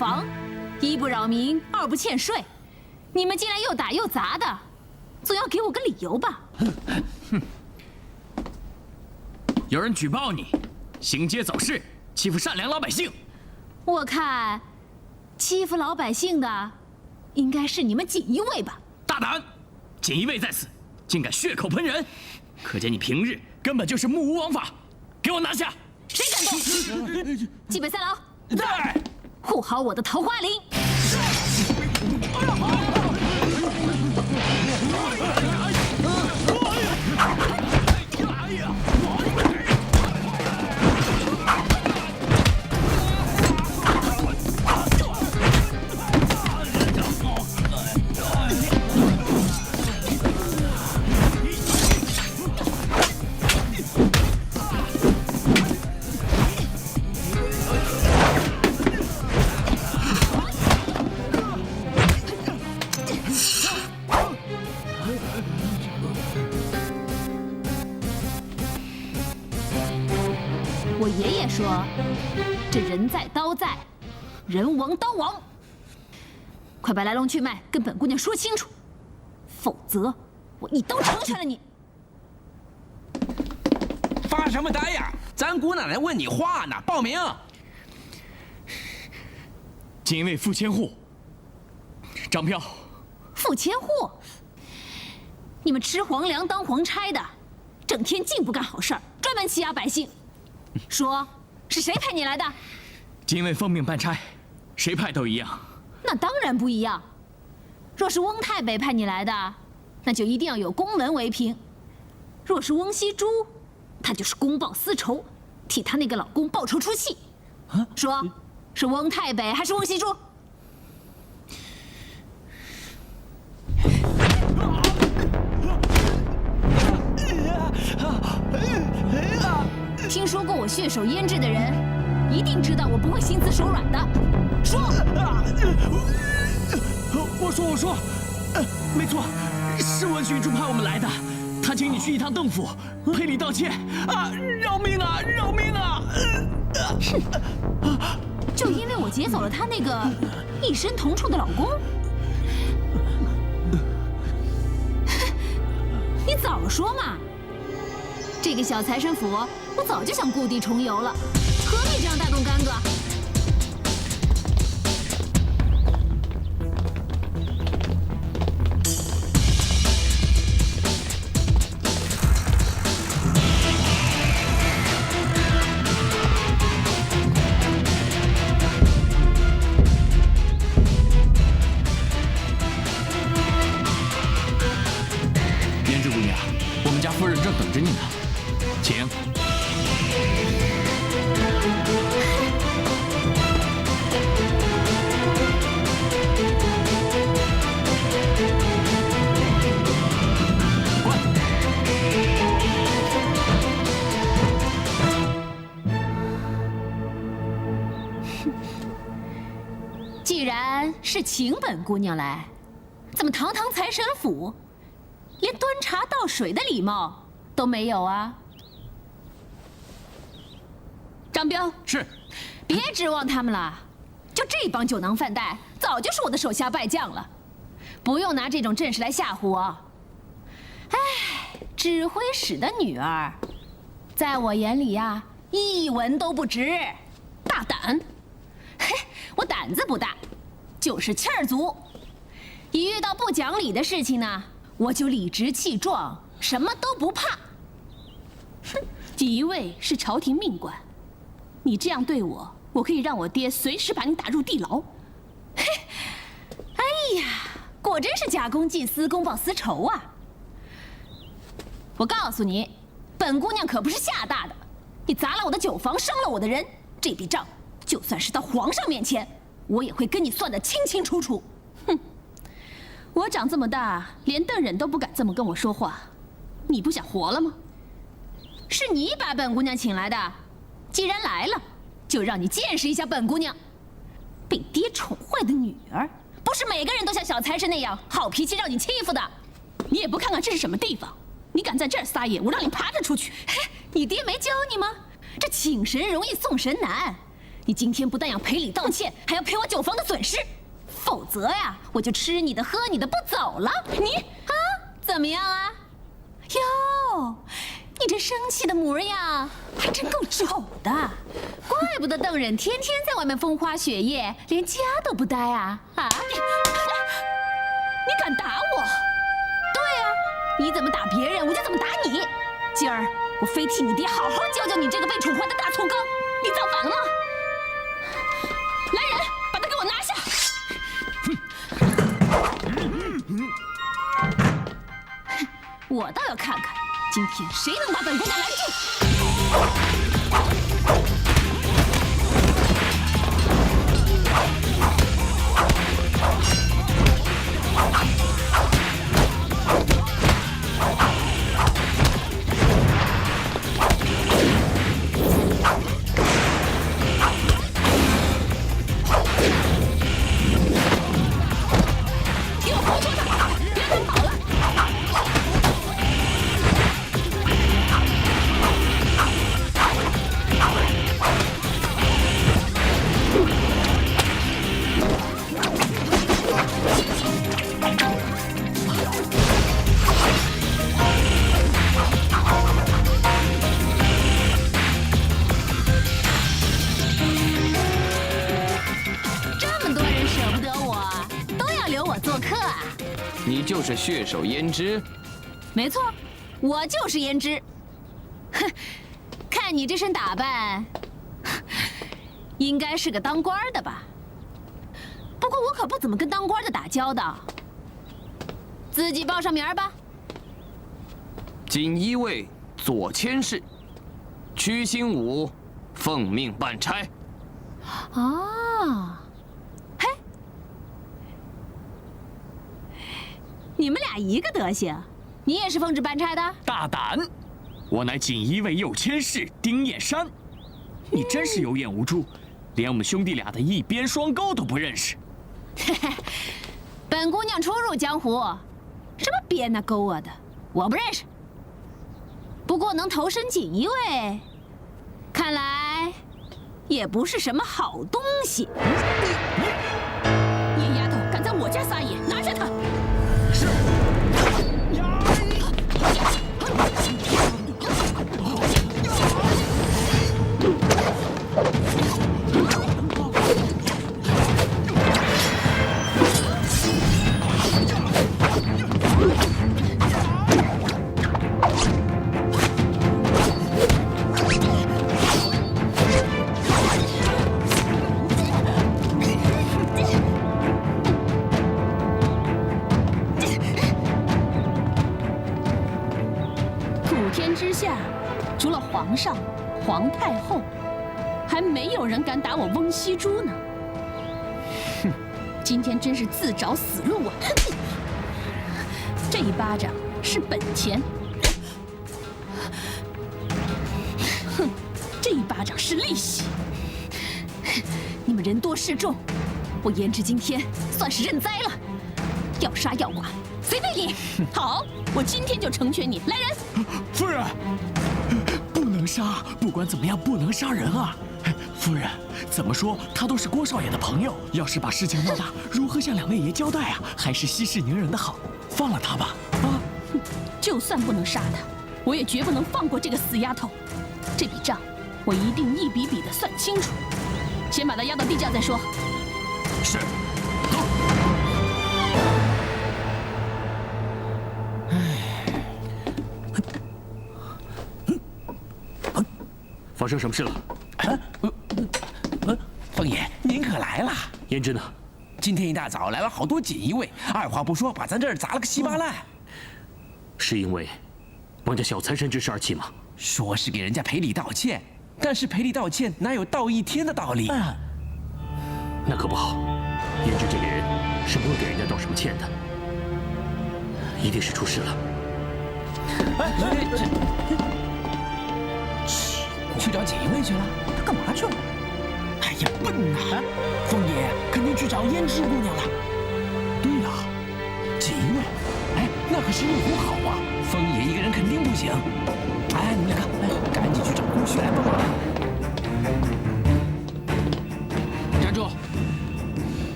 房，一不扰民，二不欠税，你们竟然又打又砸的，总要给我个理由吧？哼！有人举报你行街走市，欺负善良老百姓。我看，欺负老百姓的，应该是你们锦衣卫吧？大胆！锦衣卫在此，竟敢血口喷人，可见你平日根本就是目无王法。给我拿下！谁敢动？纪北三郎，在！护好我的桃花林。我爷爷说：“这人在刀在，人亡刀亡。快把来龙去脉跟本姑娘说清楚，否则我一刀成全了你。”发什么呆呀？咱姑奶奶问你话呢，报名。锦衣卫副千户张彪。副千户？你们吃皇粮当皇差的，整天净不干好事儿，专门欺压百姓。说，是谁派你来的？锦衣卫奉命办差，谁派都一样。那当然不一样。若是翁太北派你来的，那就一定要有公文为凭；若是翁熙珠，她就是公报私仇，替她那个老公报仇出气。说，是翁太北还是翁熙珠？听说过我血手腌制的人，一定知道我不会心慈手软的。说，我说，没错，是文虚珠派我们来的。他请你去一趟邓府，赔礼道歉啊！饶命啊！饶命啊！就因为我劫走了他那个一身铜臭的老公？你早说嘛！这个小财神府，我早就想故地重游了，何必这样大动干戈？胭脂姑娘，我们家夫人正等着你呢。请。既然是请本姑娘来，怎么堂堂财神府，连端茶倒水的礼貌都没有啊？张彪，是，别指望他们了，就这帮酒囊饭袋，早就是我的手下败将了，不用拿这种阵势来吓唬我。哎，指挥使的女儿，在我眼里呀，一文都不值。大胆！嘿，我胆子不大，就是气儿足。一遇到不讲理的事情呢，我就理直气壮，什么都不怕。哼，锦衣卫是朝廷命官，你这样对我，我可以让我爹随时把你打入地牢。嘿，哎呀，果真是假公济私，公报私仇啊！我告诉你，本姑娘可不是吓大的。你砸了我的酒房，伤了我的人，这笔账就算是到皇上面前，我也会跟你算得清清楚楚。哼，我长这么大，连邓忍都不敢这么跟我说话，你不想活了吗？是你把本姑娘请来的，既然来了，就让你见识一下本姑娘。被爹宠坏的女儿，不是每个人都像小财神那样好脾气让你欺负的。你也不看看这是什么地方，你敢在这儿撒野，我让你爬着出去。嘿，你爹没教你吗？这请神容易送神难，你今天不但要赔礼道歉，还要赔我酒坊的损失，否则呀，我就吃你的喝你的不走了。你啊，怎么样啊？哟，你这生气的模样还真够丑的，怪不得邓忍天天在外面风花雪月，连家都不待啊！啊！你敢打我？对呀，你怎么打别人，我就怎么打你。今儿我非替你爹好好教教你这个被宠坏的大醋缸！你造反了吗？来人，把他给我拿下！我倒要看看，今天谁能把本姑娘拦住！给我活捉他，别让他跑了！这么多人舍不得我，都要留我做客啊！你就是血手胭脂？没错，我就是胭脂。哼，看你这身打扮，应该是个当官的吧？不过我可不怎么跟当官的打交道，自己报上名儿吧。锦衣卫左佥事，屈新武，奉命办差。哦，嘿，你们俩一个德行，你也是奉旨办差的？大胆！我乃锦衣卫右佥事丁彦山，你真是有眼无珠，连我们兄弟俩的一边双钩都不认识。嘿嘿，本姑娘初入江湖，什么边啊钩啊的，我不认识。不过能投身锦衣卫，看来也不是什么好东西。野丫头敢在我家撒野，拿下她！普天之下，除了皇上、皇太后，还没有人敢打我翁熙珠呢。哼，今天真是自找死路啊！这一巴掌是本钱，哼，这一巴掌是利息。你们人多势众，我胭脂今天算是认栽了。要杀要剐，随便你。好，我今天就成全你。来人！夫人，不能杀，不管怎么样不能杀人啊！夫人，怎么说他都是郭少爷的朋友，要是把事情闹大，如何向两位爷交代啊？还是息事宁人的好，放了他吧。啊，就算不能杀他，我也绝不能放过这个死丫头。这笔账，我一定一笔笔的算清楚。先把她押到地窖再说。是。发生什么事了？凤爷，您可来了。胭脂呢？今天一大早来了好多锦衣卫，二话不说把咱这儿砸了个稀巴烂。是因为王家小财神之事而起吗？说是给人家赔礼道歉，但是赔礼道歉哪有道一天的道理？那可不好，胭脂这个人是不会给人家道什么歉的，一定是出事了。去找锦衣卫去了？他干嘛去了？哎呀，笨呐！凤爷肯定去找胭脂姑娘了。对呀，锦衣卫，哎，那可是一壶好啊！凤爷一个人肯定不行。哎，你们两个，赶紧去找姑婿来帮忙。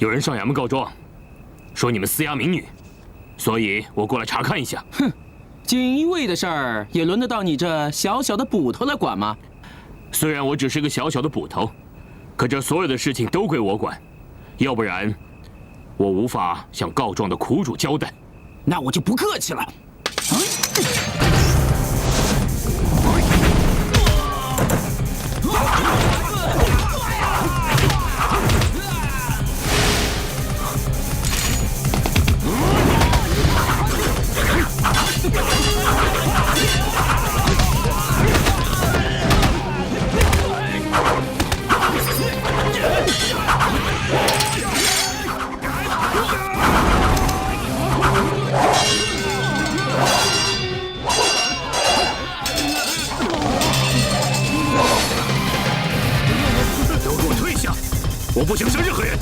有人上衙门告状，说你们私压民女，所以我过来查看一下。哼，锦衣卫的事儿也轮得到你这小小的捕头来管吗？虽然我只是个小小的捕头，可这所有的事情都归我管，要不然我无法向告状的苦主交代。那我就不客气了。都给我退下！我不想杀任何人。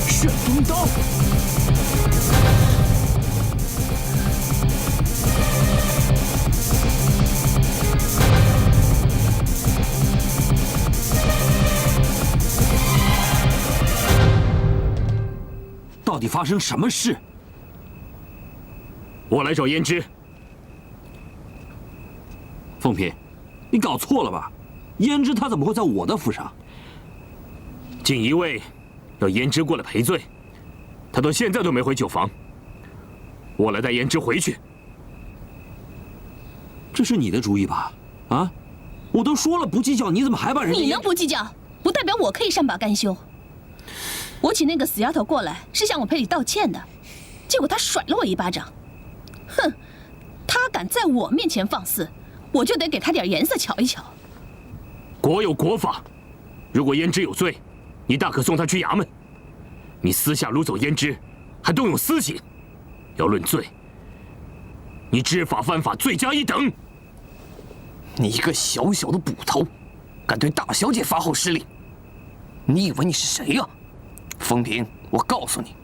旋风刀。到底发生什么事？我来找胭脂。凤嫔，你搞错了吧？胭脂她怎么会在我的府上？锦衣卫要胭脂过来赔罪，她到现在都没回酒房。我来带胭脂回去。这是你的主意吧？啊，我都说了不计较，你怎么还把人家？你能不计较，不代表我可以善罢甘休。我请那个死丫头过来是向我赔礼道歉的，结果她甩了我一巴掌。哼，她敢在我面前放肆，我就得给她点颜色瞧一瞧。国有国法，如果胭脂有罪，你大可送她去衙门。你私下掳走胭脂，还动用私刑，要论罪，你知法犯法，罪加一等。你一个小小的捕头，敢对大小姐发号施令，你以为你是谁呀？风平，我告诉你，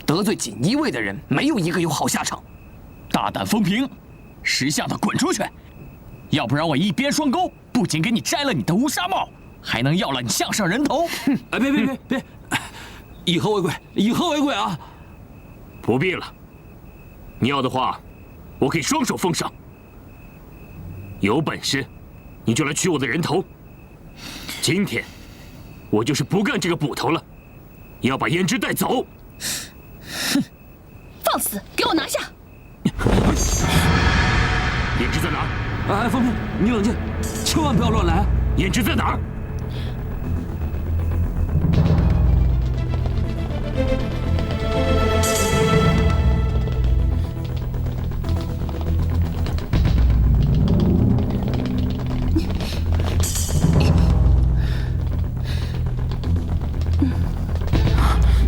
得罪锦衣卫的人没有一个有好下场。大胆风平，识相的滚出去！要不然我一鞭双钩，不仅给你摘了你的乌纱帽，还能要了你项上人头。哎，别！以和为贵，以和为贵啊！不必了，你要的话，我可以双手奉上。有本事，你就来取我的人头。今天，我就是不干这个捕头了，要把胭脂带走。哼，放肆！给我拿下！胭脂在哪儿？哎，风平，你冷静，千万不要乱来。胭脂在哪儿？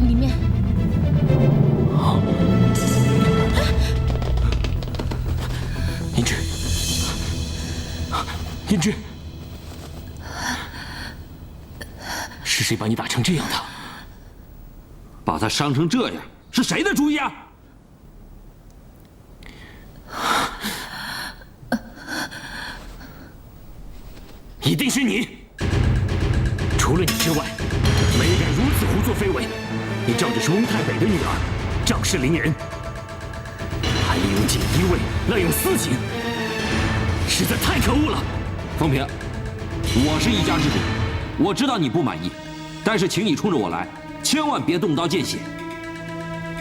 里面。胭脂，胭脂，是谁把你打成这样的？把他伤成这样，是谁的主意啊？一定是你！除了你之外，没人敢如此胡作非为。你仗着是翁太北的女儿，仗势凌人，还利用锦衣卫滥用私刑，实在太可恶了。风平，我是一家之主，我知道你不满意，但是请你冲着我来，千万别动刀见血。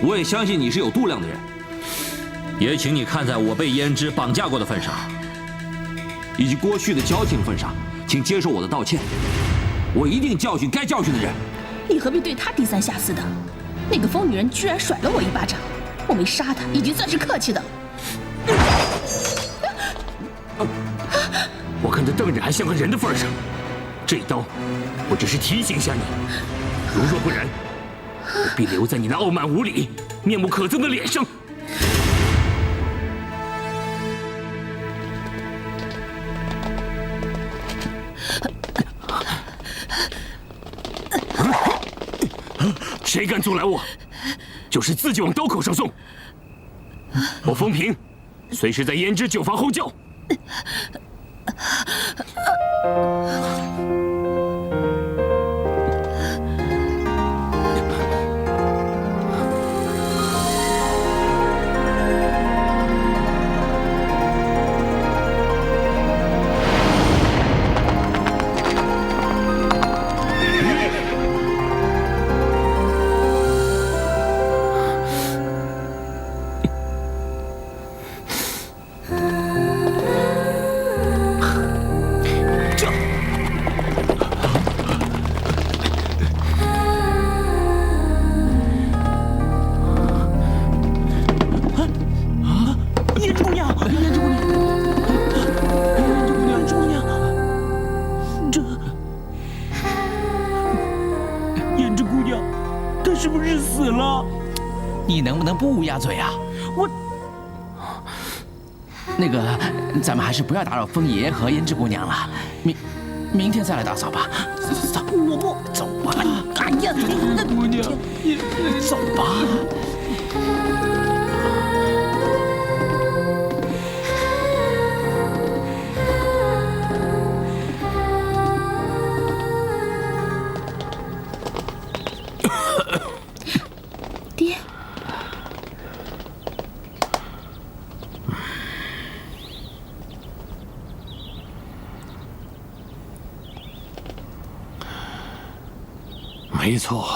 我也相信你是有度量的人，也请你看在我被胭脂绑架过的份上，以及郭旭的交情份上，请接受我的道歉。我一定教训该教训的人。你何必对她低三下四的？那个疯女人居然甩了我一巴掌，我没杀她已经算是客气的了。我看他瞪着还像个人的份上，这一刀，我只是提醒下你，如若不然，我必留在你那傲慢无礼、面目可憎的脸上。谁敢阻拦我，就是自己往刀口上送。我风平，随时在胭脂酒坊候叫。你能不能不乌鸦嘴啊？我，那个，咱们还是不要打扰风爷爷和胭脂姑娘了，明天再来打扫吧。走，我不走吧。哎呀，姑娘，走吧。爹。没错，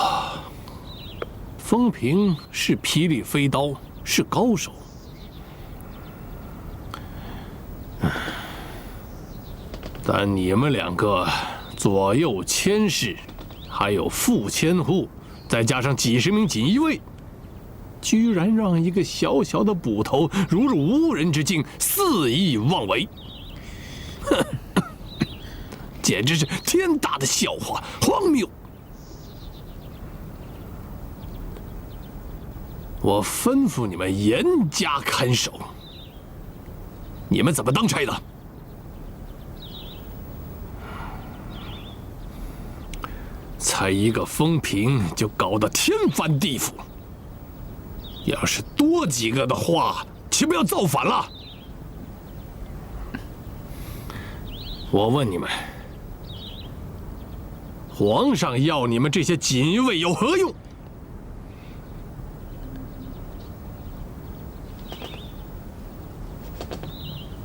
风平是霹雳飞刀，是高手。但你们两个左右千士，还有副千户，再加上几十名锦衣卫，居然让一个小小的捕头如入无人之境，肆意妄为，简直是天大的笑话，荒谬！我吩咐你们严加看守，你们怎么当差的？才一个风平就搞得天翻地覆，要是多几个的话，岂不要造反了？我问你们，皇上要你们这些锦衣卫有何用？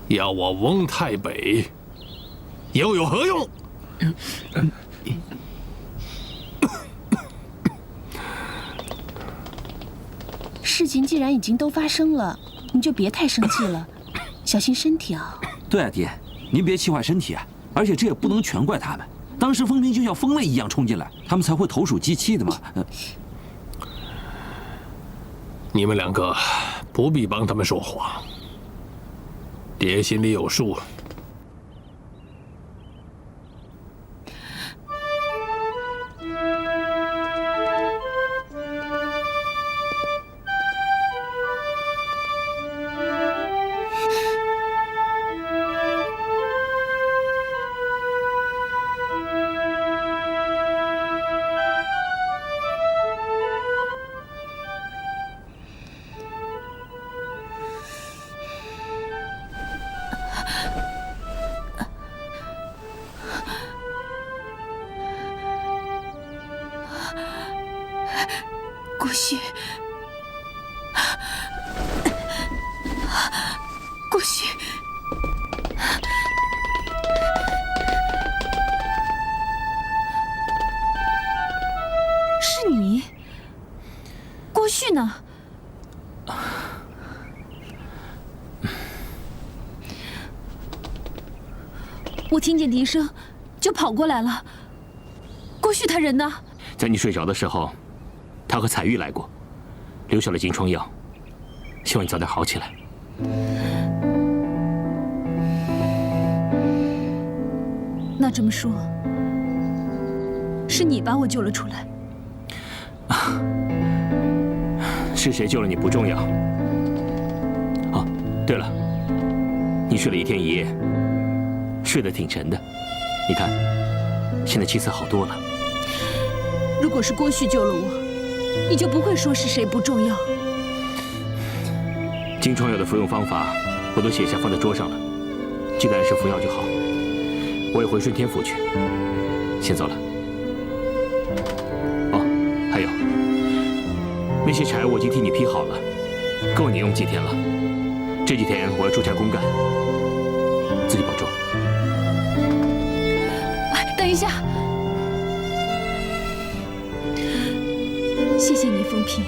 要我翁太北，又有何用？事情既然已经都发生了，你就别太生气了，小心身体啊。对啊，爹，您别气坏身体啊！而且这也不能全怪他们，当时风平就像疯了一样冲进来，他们才会投鼠忌器的嘛。你们两个不必帮他们说谎，爹心里有数。顾旭，顾旭，是你？顾旭呢？我听见笛声，就跑过来了。旭他人呢？在你睡着的时候，他和彩玉来过，留下了金疮药，希望你早点好起来。那这么说，是你把我救了出来？是谁救了你不重要。哦，对了，你睡了1天1夜，睡得挺沉的。你看，现在气色好多了。如果是郭旭救了我，你就不会说是谁不重要。金疮药的服用方法我都写下放在桌上了，记得按时服药就好。我也回顺天府去，先走了。哦，还有，那些柴我已经替你劈好了，够你用几天了。这几天我要出差公干，自己保重。等一下，谢谢你，风平。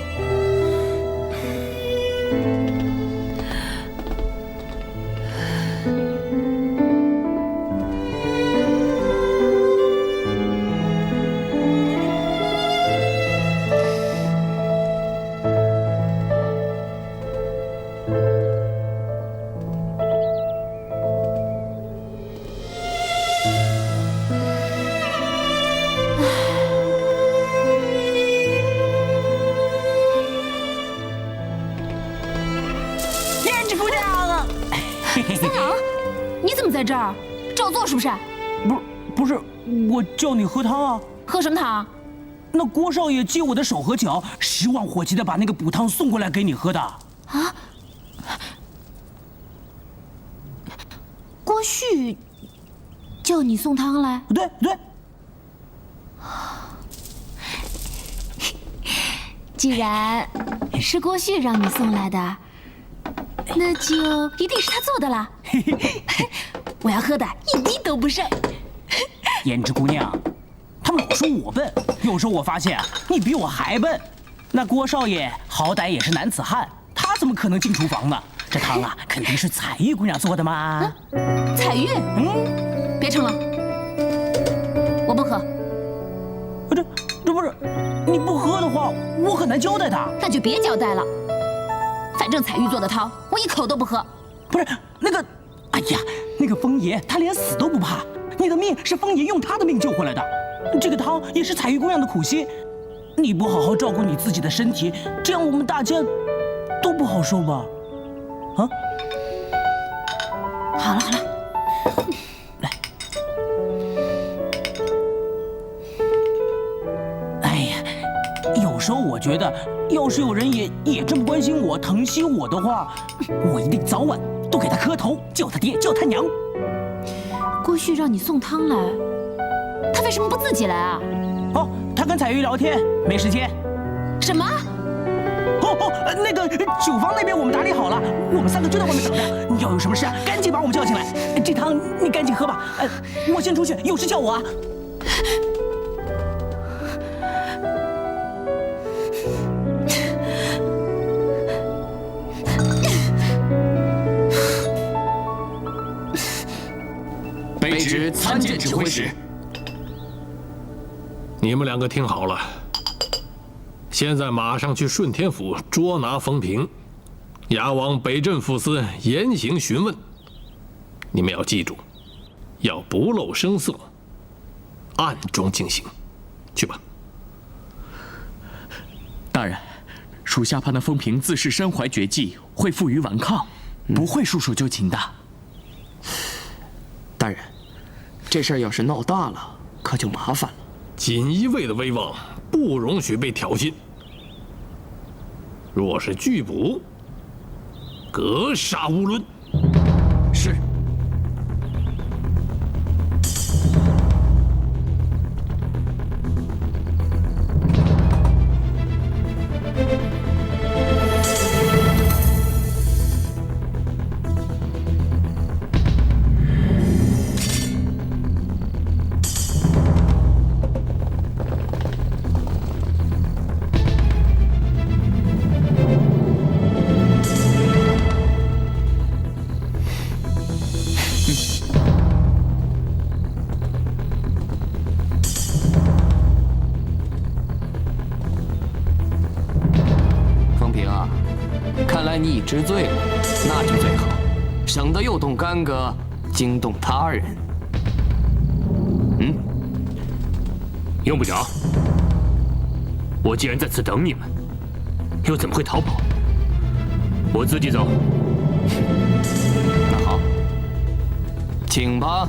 三郎，你怎么在这儿？找坐是不是？不是，我叫你喝汤啊。喝什么汤？那郭少爷借我的手和脚，10万火急的把那个补汤送过来给你喝的。啊？郭旭叫你送汤来？对。既然是郭旭让你送来的，那就一定是他做的啦。我要喝的一滴都不剩。胭脂姑娘，他们老说我笨，有时候我发现你比我还笨。那郭少爷好歹也是男子汉，他怎么可能进厨房呢？这汤啊，肯定是彩玉姑娘做的嘛。彩玉？别盛了，我不喝。这不是，你不喝的话，我很难交代他。那就别交代了，反正彩玉做的汤，我一口都不喝。不是那个，哎呀，那个风爷他连死都不怕，你的命是风爷用他的命救回来的，这个汤也是彩玉姑娘的苦心，你不好好照顾你自己的身体，这样我们大家都不好受吧？啊？好了，来。哎呀，有时候我觉得，要是有人也这么关心我、疼惜我的话，我一定早晚都给他磕头，叫他爹，叫他娘。郭旭让你送汤来，他为什么不自己来啊？哦，他跟彩玉聊天，没时间。什么？那个酒坊那边我们打理好了，我们3个就在外面等着。你要有什么事啊，赶紧把我们叫进来。这汤你赶紧喝吧。我先出去，有事叫我啊。卑职参见指挥使。你们2个听好了，现在马上去顺天府捉拿风平，押往北镇抚司严刑询问。你们要记住，要不露声色，暗中进行。去吧。大人，属下怕那风平自恃身怀绝技，会负隅顽抗，不会束手就擒的。大人，这事儿要是闹大了，可就麻烦了。锦衣卫的威望不容许被挑衅。若是拒捕，格杀勿论。是。看来你已知罪了，那就最好，省得又动干戈，惊动他人。用不着。我既然在此等你们，又怎么会逃跑？我自己走。那好，请吧。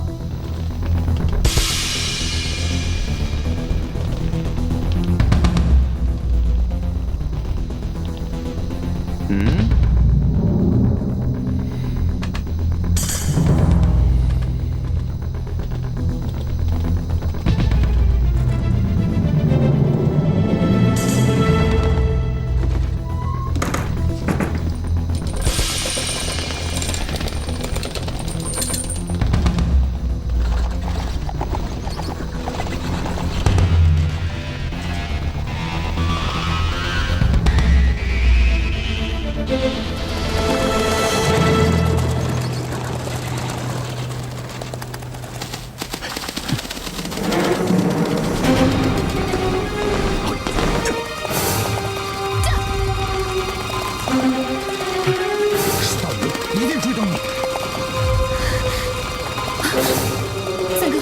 三哥，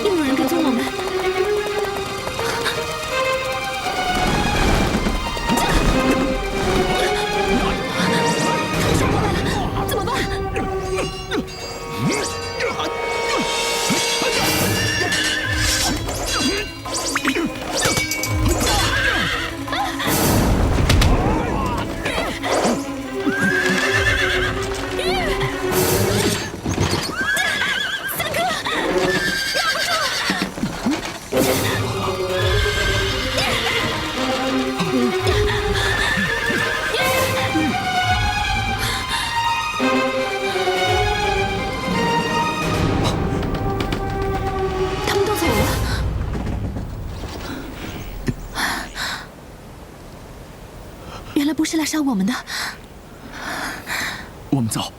又有人跟踪我们。冲过来了，怎么办？他们都走了。原来不是来杀我们的。我们走。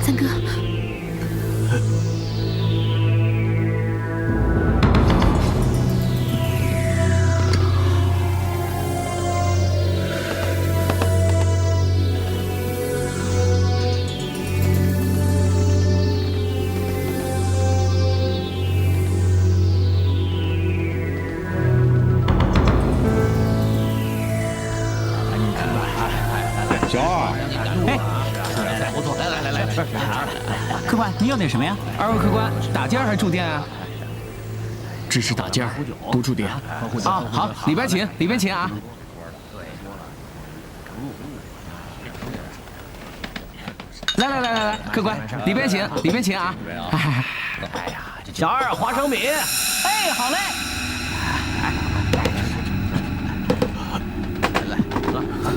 三哥，小二，不错，来，客官，您要点什么呀？二位客官，打尖还是住店啊？只是打尖儿，不住店。啊，好，里边请，里边请啊！来，客官，里边请，里边请啊！小二，花生米。哎，好嘞。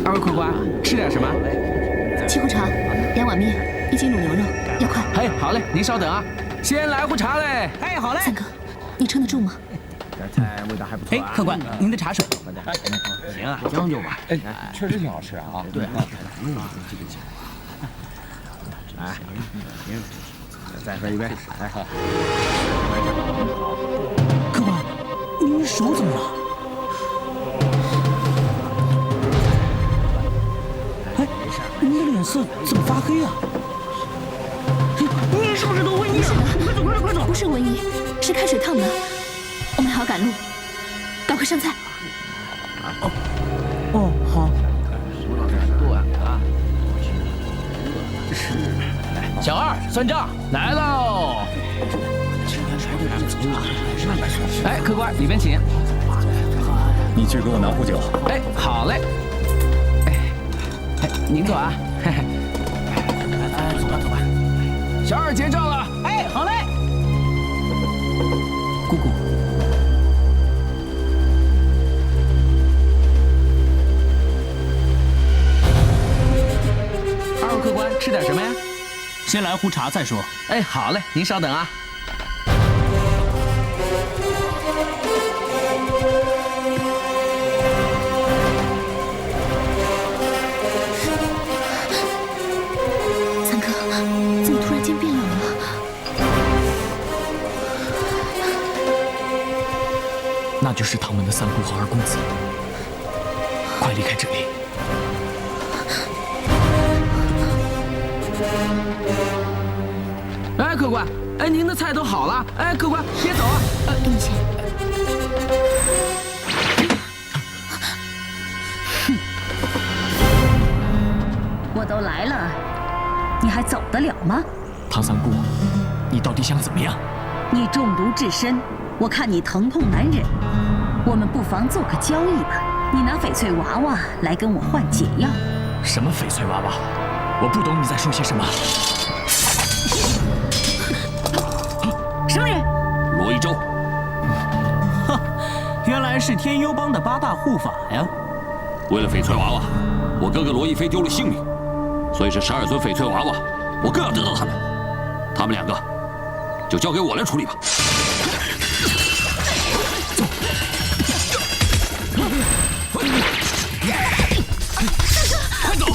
二位客官，吃点什么？沏壶茶，2碗面，1斤卤牛肉，要快。嘿，好嘞，您稍等啊，先来壶茶嘞。哎，好嘞。三哥，你撑得住吗？哎，客官，您的茶水。行啊，将就吧。哎，确实挺好吃啊。对。哎，行，再喝一杯。哎，客官，您手怎么了？哎，您的脸色怎么发黑啊？你是不是得瘟疫了？快走！不是瘟疫，是开水烫的。我们还要赶路，赶快上菜。哦，好。小二，算账来喽！哎，客官，里边请。你去给我拿壶酒。哎，好嘞。哎，您坐啊。走吧。小二结账了。哎，好嘞。姑姑。二位客官，吃点什么呀？先来壶茶再说。哎，好嘞，您稍等啊。就是唐门的三姑和二公子。快离开这里！哎，客官，哎，您的菜都好了。哎，客官，别走啊！给你钱。我都来了，你还走得了吗？唐三姑，你到底想怎么样？你中毒至深，我看你疼痛难忍，我们不妨做个交易吧。你拿翡翠娃娃来跟我换解药。什么翡翠娃娃？我不懂你在说些什么。什么人？罗一舟。哼，原来是天幽帮的8大护法呀！为了翡翠娃娃，我哥哥罗亦菲丢了性命，所以这12尊翡翠娃娃，我更要得到他们。他们2个就交给我来处理吧。走。快走！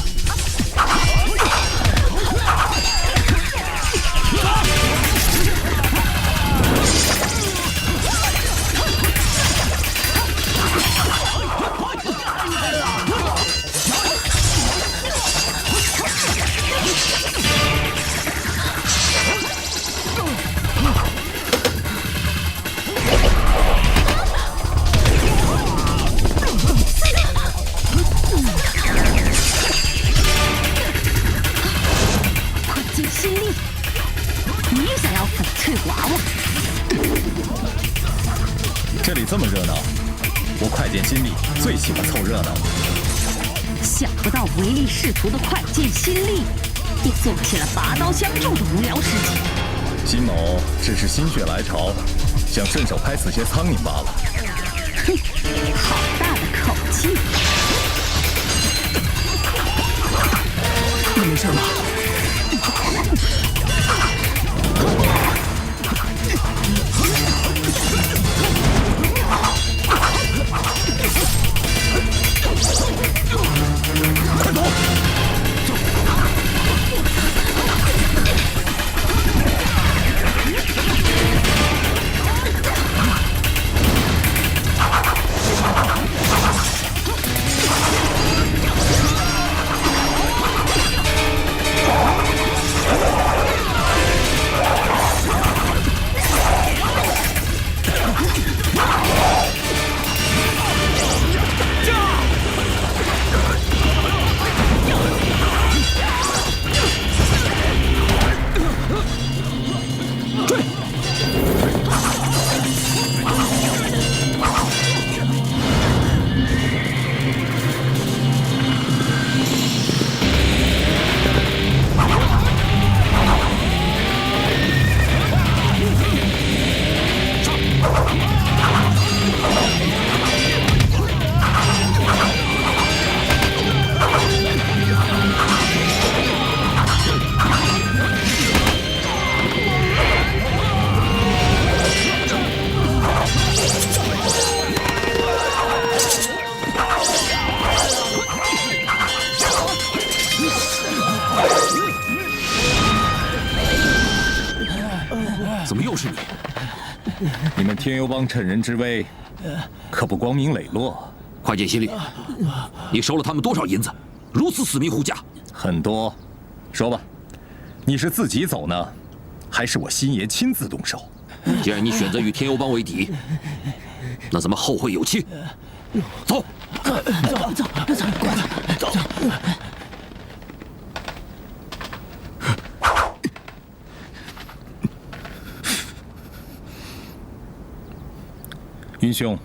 这里这么热闹，我快剑心力最喜欢凑热闹了。想不到唯利是图的快剑心力，也做起了拔刀相助的无聊事情。辛某只是心血来潮，想顺手拍死些苍蝇罢了。哼，好大的口气！你没事吧？快走！怎么又是你？你们天幽帮趁人之危，可不光明磊落。快剑心力，你收了他们多少银子？如此死命护驾。很多。说吧，你是自己走呢，还是我心爷亲自动手？既然你选择与天幽帮为敌，那咱们后会有期。走，走。云兄，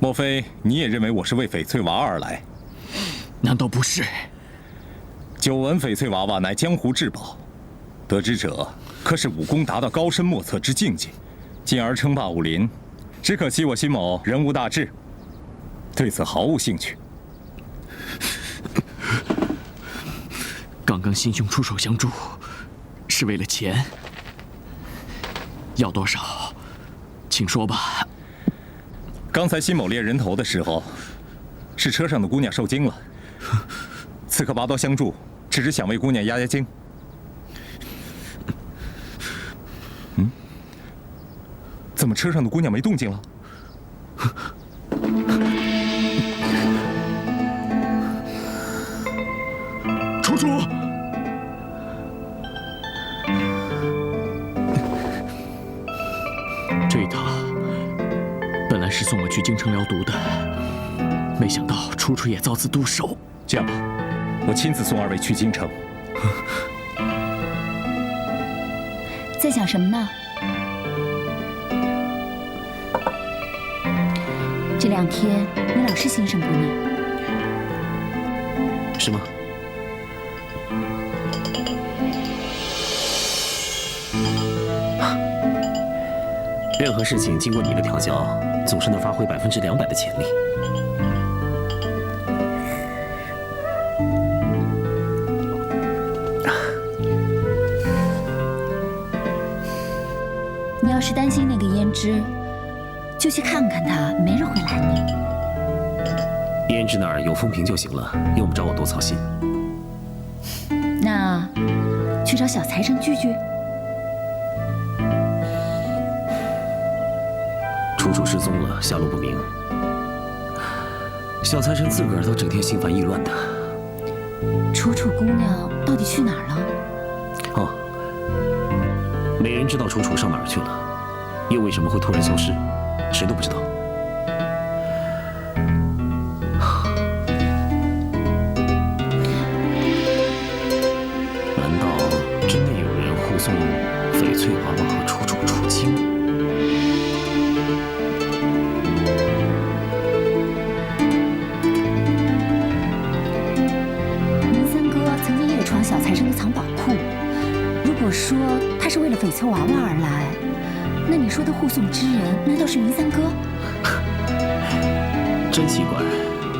莫非你也认为我是为翡翠娃而来？难道不是？久闻翡翠娃娃乃江湖至宝，得知者可是武功达到高深莫测之境界，进而称霸武林。只可惜我辛某人无大志，对此毫无兴趣。刚刚辛兄出手相助，是为了钱？要多少？请说吧。刚才辛某猎人头的时候，是车上的姑娘受惊了，此刻拔刀相助，只是想为姑娘压压惊。怎么车上的姑娘没动静了？京城疗毒的，没想到楚楚也遭此毒手。这样吧，我亲自送二位去京城。在想什么呢？这2天你老是心神不宁。是吗？任何事情经过你的调教，总是能发挥200%的潜力。你要是担心那个胭脂，就去看看他，没人会拦你。胭脂那儿有风评就行了，用不着我多操心。那去找小财神聚聚。楚楚失踪了，下落不明。小财神自个儿都整天心烦意乱的。楚楚姑娘到底去哪儿了？哦，没人知道楚楚上哪儿去了，又为什么会突然消失，谁都不知道。难道真的有人护送翡翠娃娃和楚楚出京？明三哥曾经也有闯小财神的藏宝库。如果说他是为了翡翠娃娃而来，那你说的护送之人难道是明三哥？真奇怪，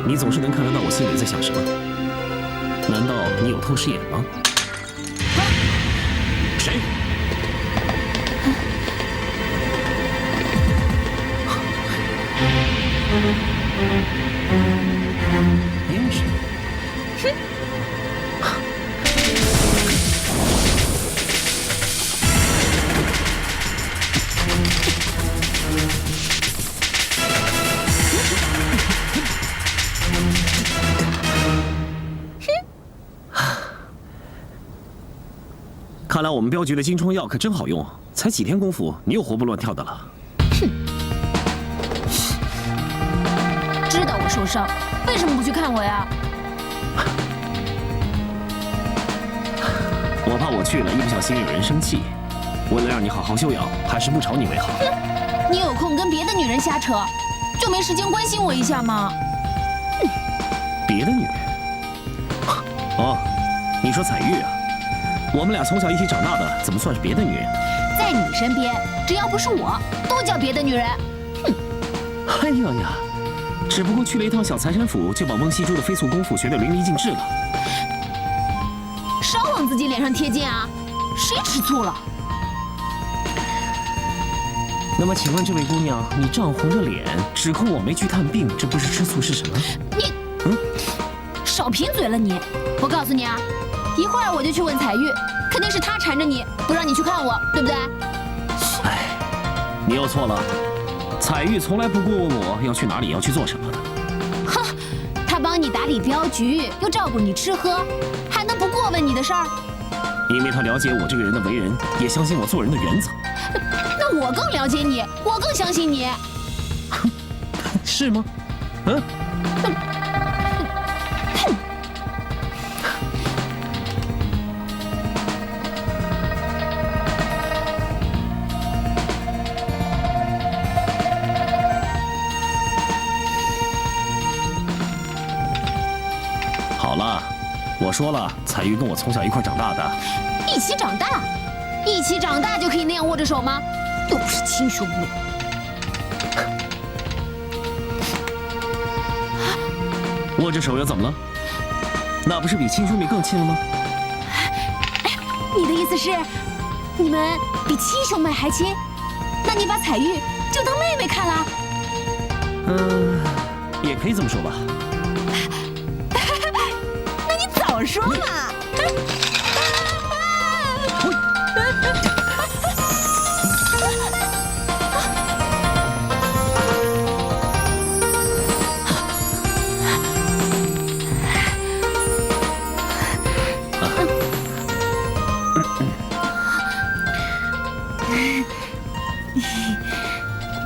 你总是能看得到我心里在想什么。难道你有透视眼吗？谁？胭脂。看来我们镖局的金疮药可真好用，才几天功夫，你又活蹦乱跳的了。知道我受伤，为什么不去看我呀？我怕我去了，一不小心惹人生气。为了让你好好休养，还是不吵你为好。你有空跟别的女人瞎扯，就没时间关心我一下吗？别的女人？哦，你说彩玉啊？我们俩从小一起长大的，怎么算是别的女人？在你身边，只要不是我，都叫别的女人。哎呀呀，只不过去了一趟小财神府，就把翁西珠的飞速功夫学得淋漓尽致了。少往自己脸上贴金啊！谁吃醋了？那么，请问这位姑娘，你涨红着脸指控我没去探病，这不是吃醋是什么？你，少贫嘴了你！我告诉你啊，一会儿我就去问彩玉，肯定是她缠着你，不让你去看我，对不对？哎，你又错了。彩玉从来不过问我要去哪里，要去做什么的。哼，她帮你打理镖局，又照顾你吃喝，还能不过问你的事儿？因为她了解我这个人的为人，也相信我做人的原则。那我更了解你，我更相信你。是吗？嗯。好了，我说了，彩玉跟我从小一块长大的。一起长大，一起长大就可以那样握着手吗？又不是亲兄妹。握着手又怎么了？那不是比亲兄妹更亲了吗？你的意思是，你们比亲兄妹还亲？那你把彩玉就当妹妹看了？也可以这么说吧。那你早说嘛！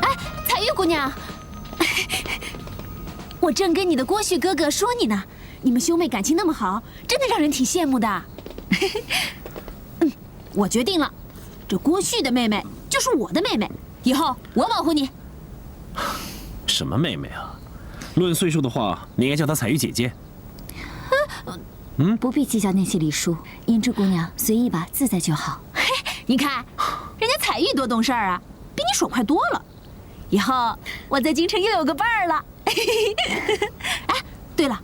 哎，彩玉姑娘，正跟你的郭旭哥哥说你呢，你们兄妹感情那么好，真的让人挺羡慕的。我决定了，这郭旭的妹妹就是我的妹妹，以后我保护你。什么妹妹啊？论岁数的话，你应该叫她彩玉姐姐。不必计较那些礼数，胭脂姑娘随意吧，自在就好。你看，人家彩玉多懂事儿啊，比你爽快多了。以后我在京城又有个伴儿了。哎，对了，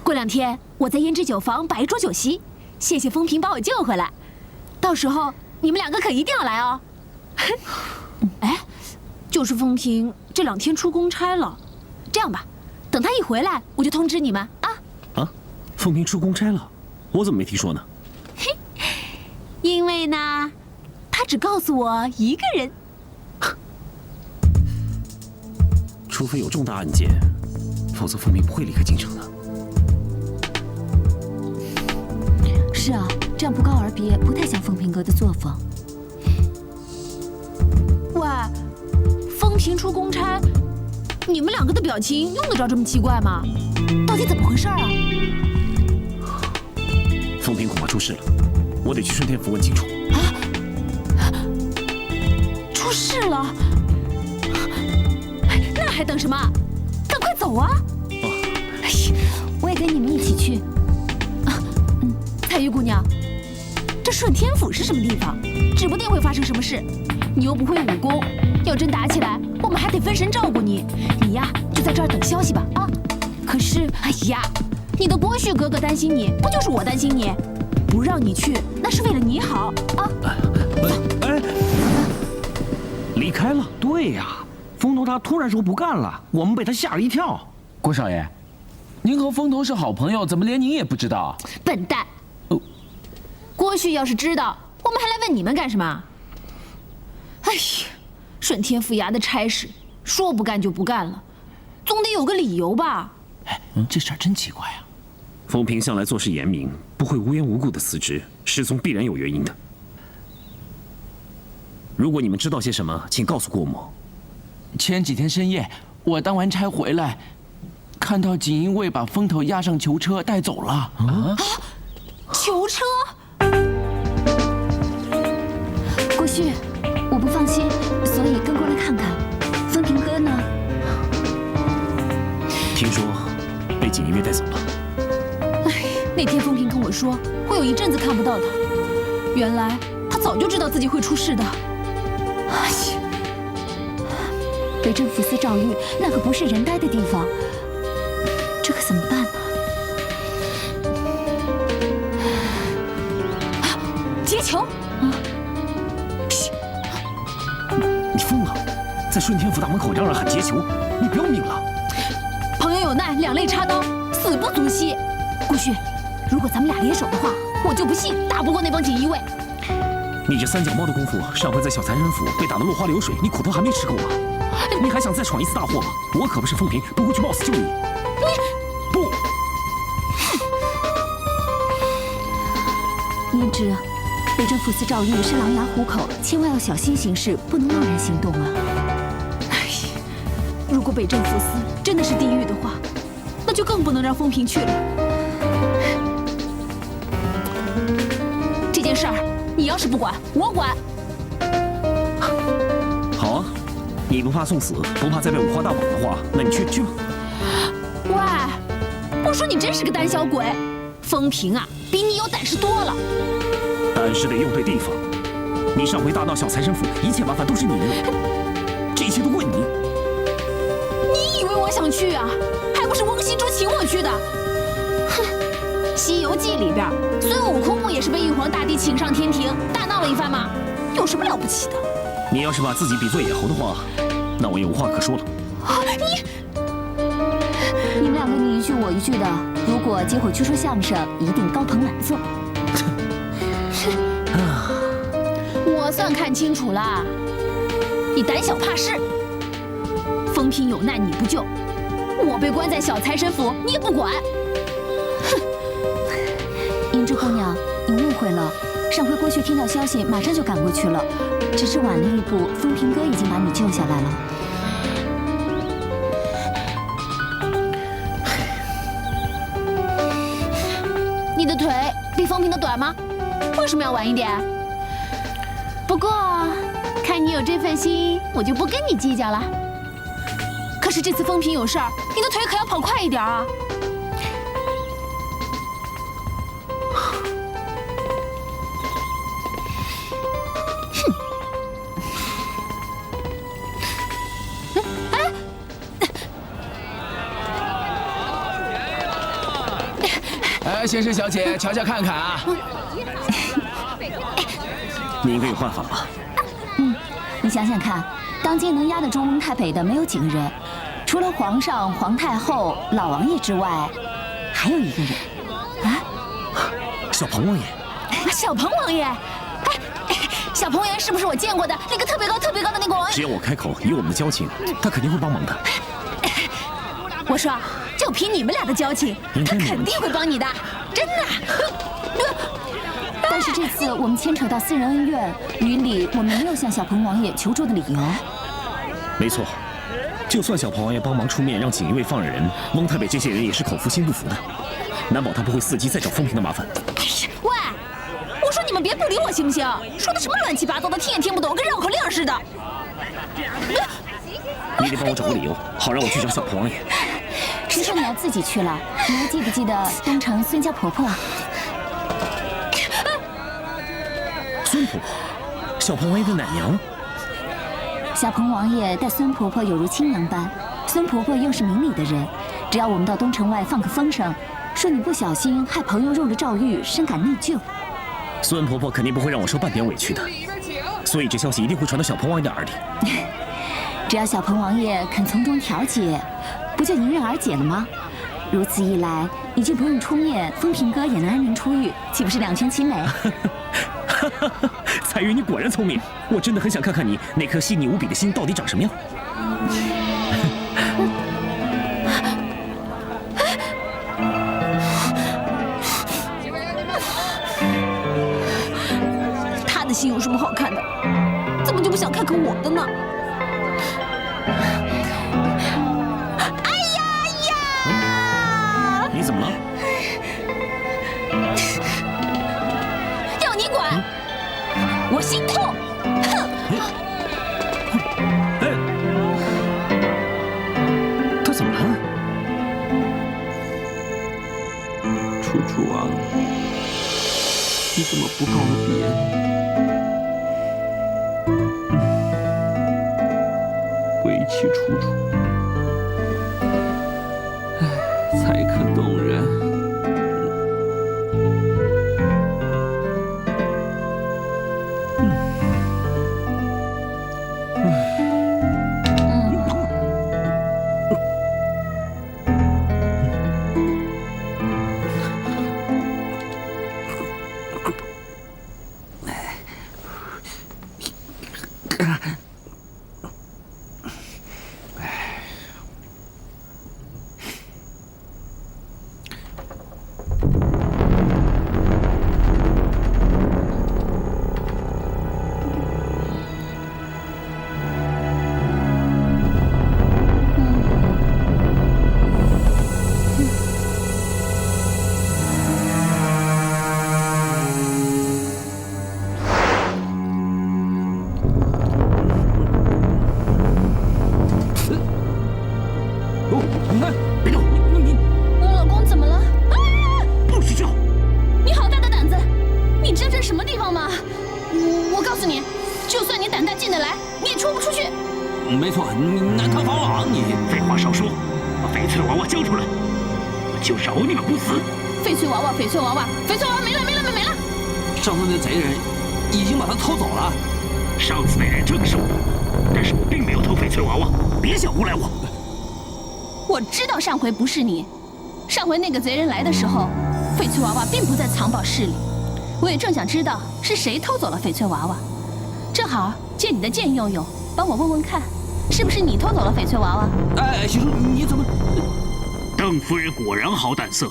过2天我在胭脂酒坊摆一桌酒席，谢谢风平把我救回来。到时候你们2个可一定要来哦。哎，就是风平这2天出公差了，这样吧，等他一回来我就通知你们啊。啊，风平出公差了，我怎么没听说呢？嘿，因为呢，他只告诉我一个人。除非有重大案件，否则风平不会离开京城的。是啊，这样不告而别，不太像风平哥的作风。喂，风平出公差，你们2个的表情用得着这么奇怪吗？到底怎么回事啊？风平恐怕出事了，我得去顺天府问清楚。啊！出事了？那还等什么？赶快走啊！哎呀，我也跟你们一起去。彩玉姑娘，这顺天府是什么地方？指不定会发生什么事。你又不会武功，要真打起来，我们还得分神照顾你。你呀，就在这儿等消息吧啊！可是，哎呀，你的郭旭哥哥担心你，不就是我担心你？不让你去，那是为了你好啊！哎，离开了。对呀，风头他突然说不干了，我们被他吓了一跳。郭少爷，您和风头是好朋友，怎么连您也不知道？笨蛋！郭旭要是知道，我们还来问你们干什么？哎呀，顺天府衙的差事说不干就不干了，总得有个理由吧？哎，这事儿真奇怪啊！风平向来做事严明，不会无缘无故的辞职，失踪必然有原因的。如果你们知道些什么，请告诉过我。前几天深夜，我当完差回来，看到锦衣卫把风头押上囚车带走了。啊！囚车？郭旭，我不放心，所以跟过来看看。风平哥呢？听说被锦衣卫带走了。哎，那天风平跟我说会有一阵子看不到他，原来他早就知道自己会出事的。哎呀，北镇抚司诏狱那可不是人待的地方，这可怎么办呢？劫囚！啊！你疯了！在顺天府大门口嚷嚷喊劫囚，你不要命了？朋友有难，两肋插刀，死不足惜。顾旭，如果咱们俩联手的话，我就不信打不过那帮锦衣卫。你这三脚猫的功夫，上回在小财神府被打得落花流水，你苦头还没吃够吗？你还想再闯一次大祸吗？我可不是风平，不会去冒死救你。不！胭脂，北镇抚司诏狱是狼牙虎口，千万要小心行事，不能贸然行动啊！哎呀，如果北镇抚司真的是地狱的话，那就更不能让风平去了。这件事儿，你要是不管，我管。好啊，你不怕送死，不怕再被五花大绑的话，那你去吧。喂，我说你真是个胆小鬼，风平啊，比你有胆识多了。但是得用对地方。你上回大闹小财神府，一切麻烦都是你惹的，这一切都怪你。你以为我想去啊？还不是翁西珠请我去的。哼，《西游记》里边，孙悟空不也是被玉皇大帝请上天庭，大闹了一番吗？有什么了不起的？你要是把自己比作野猴的话，那我也无话可说了。啊，你们两个你一句我一句的，如果结伙去说相声，一定高朋满座。我算看清楚了，你胆小怕事。风平有难你不救，我被关在小财神府你也不管。哼！胭脂姑娘，你误会了。上回郭旭听到消息，马上就赶过去了，只是晚了一步，风平哥已经把你救下来了。比风平的短吗？为什么要晚一点？不过看你有这份心，我就不跟你计较了。可是这次风平有事儿，你的腿可要跑快一点啊！先生小姐，瞧瞧看看啊！你应该有办法吧？你想想看，当今能压得住蒙太北的没有几个人，除了皇上、皇太后、老王爷之外，还有一个人。啊？小鹏王爷。小鹏王爷，小鹏王爷是不是我见过的那个特别高的那个王爷？只要我开口，以我们的交情，他肯定会帮忙的。我说，就凭你们俩的交情，他肯定会帮你的，真的。但是这次我们牵扯到私人恩怨，于理我们没有向小鹏王爷求助的理由。没错，就算小鹏王爷帮忙出面让锦衣卫放了人，蒙太北这些人也是口服心不服的，难保他不会伺机再找风平的麻烦。喂，我说你们别不理我行不行？说的什么乱七八糟的，听也听不懂，跟绕口令似的。你得帮我找个理由，好让我去找小鹏王爷。谁说你要自己去了？你还记不记得东城孙家婆婆？孙婆婆，小鹏王爷的奶娘。小鹏王爷待孙婆婆有如亲娘般，孙婆婆又是明理的人，只要我们到东城外放个风声，说你不小心害朋友入了诏狱，深感内疚，孙婆婆肯定不会让我受半点委屈的，所以这消息一定会传到小鹏王爷的耳里。只要小鹏王爷肯从中调解，不就迎刃而解了吗？如此一来，你就不用出面，风平哥也能安宁出狱，岂不是两全其美？彩云，你果然聪明，我真的很想看看你那颗细腻无比的心到底长什么样。他的心有什么好看的？怎么就不想看看我的呢？你怎么了？要你管！我心痛！哼！他怎么了？楚楚啊，你怎么不告个别呢？归期楚楚，才可动人。没错，你南唐法网，你废话少说，把翡翠娃娃交出来，我就饶你们不死。翡翠娃娃，翡翠娃娃，翡翠娃娃没了！上次那贼人已经把他偷走了。上次那人正是我，但是我并没有偷翡翠娃娃，别想诬赖我。我知道上回不是你，上回那个贼人来的时候，翡翠娃娃并不在藏宝室里。我也正想知道是谁偷走了翡翠娃娃，正好借你的剑用用，帮我问问看，是不是你偷走了翡翠娃娃？哎，徐叔，你怎么？邓夫人果然好胆色，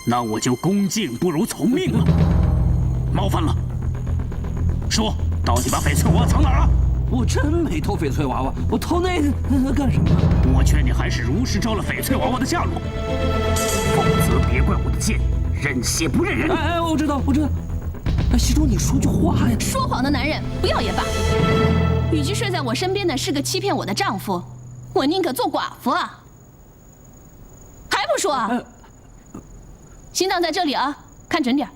那我就恭敬不如从命了。冒犯了，说到底把翡翠娃娃藏哪儿了？我真没偷翡翠娃娃，我偷那个干什么？我劝你还是如实招了翡翠娃娃的下落，否则别怪我的贱，认血不认人。哎，我知道。哎，西周，你说句话呀！说谎的男人不要也罢。与其睡在我身边的是个欺骗我的丈夫，我宁可做寡妇啊！还不说啊？心脏在这里啊，看准点。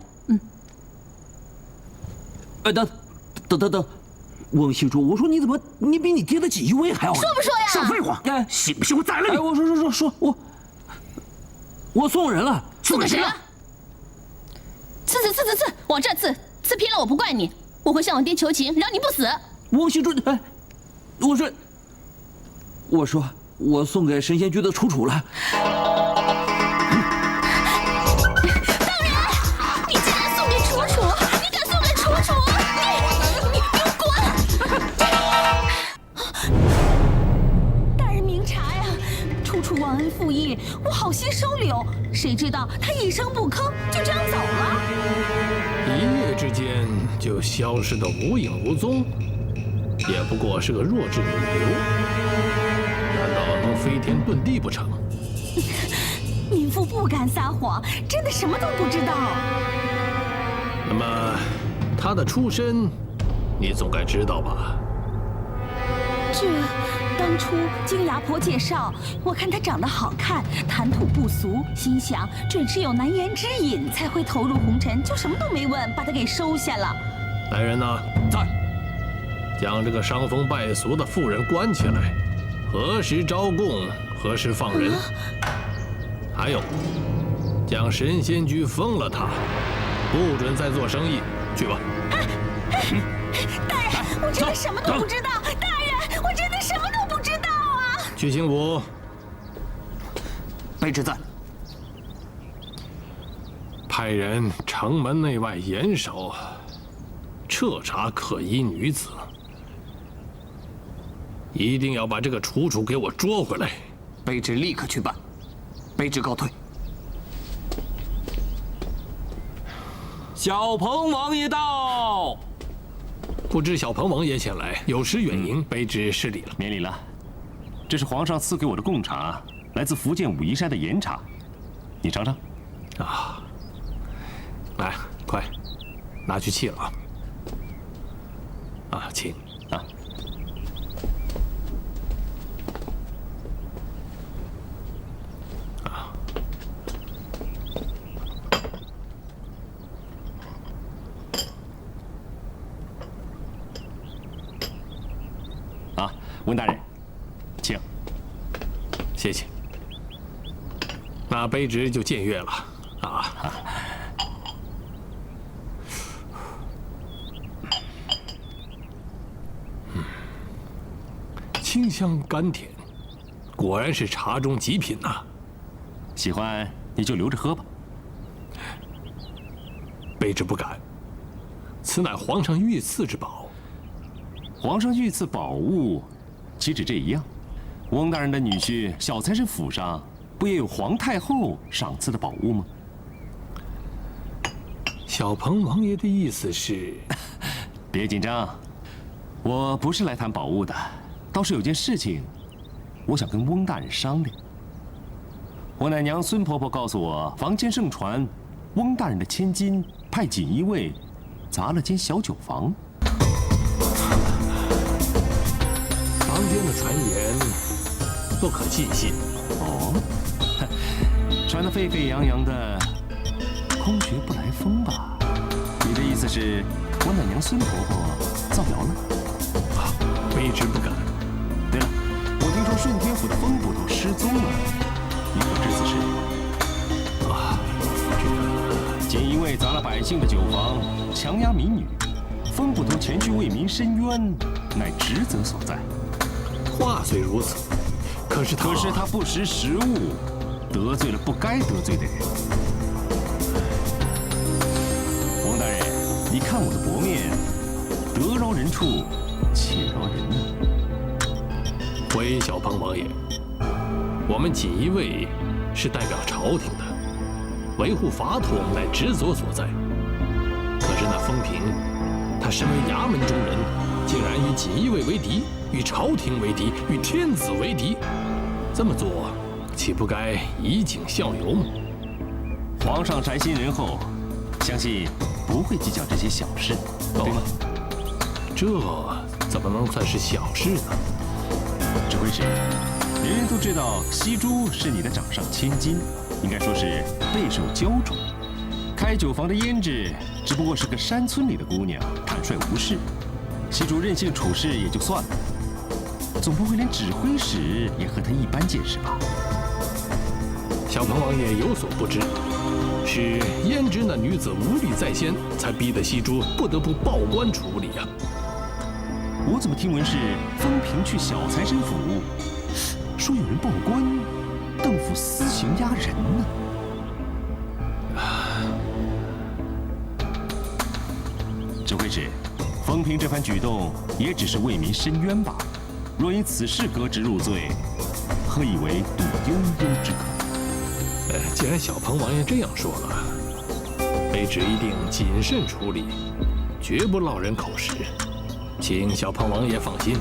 等，翁西珠，我说你比你爹的锦衣卫还要……说不说呀？少废话！信不信我宰了你？我说，我送人了。送给谁了？刺，往这儿刺偏了我不怪你，我会向我爹求情，让你不死。翁西珠，我说我送给神仙居的楚楚了。当然，你竟然送给楚楚，你敢送给楚楚？你给我滚！大人明察呀，楚楚忘恩负义，我好心收留，谁知道他一声不吭就这样走了。一夜之间就消失得无影无踪，也不过是个弱智女流，难道能飞天遁地不成？民妇不敢撒谎，真的什么都不知道。那么，她的出身，你总该知道吧？这当初经牙婆介绍，我看她长得好看，谈吐不俗，心想准是有难言之隐，才会投入红尘，就什么都没问，把她给收下了。来人呐，在！将这个伤风败俗的妇人关起来，何时招供，何时放人。还有，将神仙居封了他，不准再做生意。去吧。大人，我真的什么都不知道。大人，我真的什么都不知道啊！去刑府。卑职在。派人城门内外严守，彻查可疑女子。一定要把这个楚楚给我捉回来。卑职立刻去办。卑职告退。小鹏王爷到。不知小鹏王爷前来，有失远迎，卑职失礼了。免礼了。这是皇上赐给我的贡茶，来自福建武夷山的岩茶，你尝尝。啊，来，快，拿去沏了啊！啊，请啊。温大人，请。谢谢。那卑职就僭越了啊。清香甘甜，果然是茶中极品呐。喜欢你就留着喝吧。卑职不敢，此乃皇上御赐之宝。皇上御赐宝物。岂止这一样，翁大人的女婿小财神府上不也有皇太后赏赐的宝物吗？小鹏王爷的意思是，别紧张，我不是来谈宝物的，倒是有件事情，我想跟翁大人商量。我奶娘孙婆婆告诉我，坊间盛传，翁大人的千金派锦衣卫砸了间小酒房。坊间的传言不可尽信。哦，传得沸沸扬扬的，空穴不来风吧？你的意思是，我奶娘孙婆婆造谣了？啊，卑职不敢。对了，我听说顺天府的风捕头失踪了，你可知此事？啊，这个锦衣卫砸了百姓的酒房，强压民女，风捕头前去为民伸冤，乃职责所在。话虽如此，可是他不识时务，得罪了不该得罪的人。王大人，你看我的薄面，得饶人处且饶人呢。回小鹏王爷，我们锦衣卫是代表朝廷的，维护法统乃职责所在。可是那风平，他身为衙门中人，竟然与锦衣卫为敌，与朝廷为敌，与天子为敌，这么做岂不该以儆效尤吗？皇上宅心仁厚，相信不会计较这些小事，对吗？这怎么能算是小事呢？指挥使，人人都知道羲珠是你的掌上千金，应该说是备受娇宠。开酒坊的胭脂只不过是个山村里的姑娘，坦率无事。羲珠任性处事也就算了，总不会连指挥使也和她一般见识吧？小鹏王爷有所不知，是胭脂那女子无力在先，才逼得羲珠不得不报官处理呀。我怎么听闻是风平去小财神府，说有人报官，邓府私刑压人呢？指挥使，风平这番举动也只是为民伸冤罢了。若因此事革职入罪，何以为度悠悠之可？既然小鹏王爷这样说了，卑职一定谨慎处理，绝不落人口实，请小鹏王爷放心。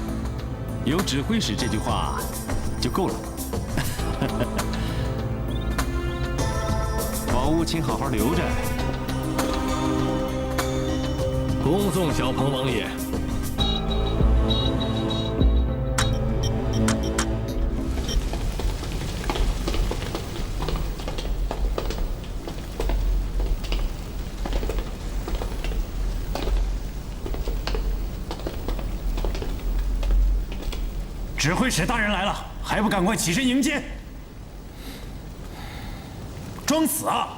有指挥使这句话就够了。宝物请好好留着。恭送小鹏王爷。指挥使大人来了，还不赶快起身迎接？装死啊！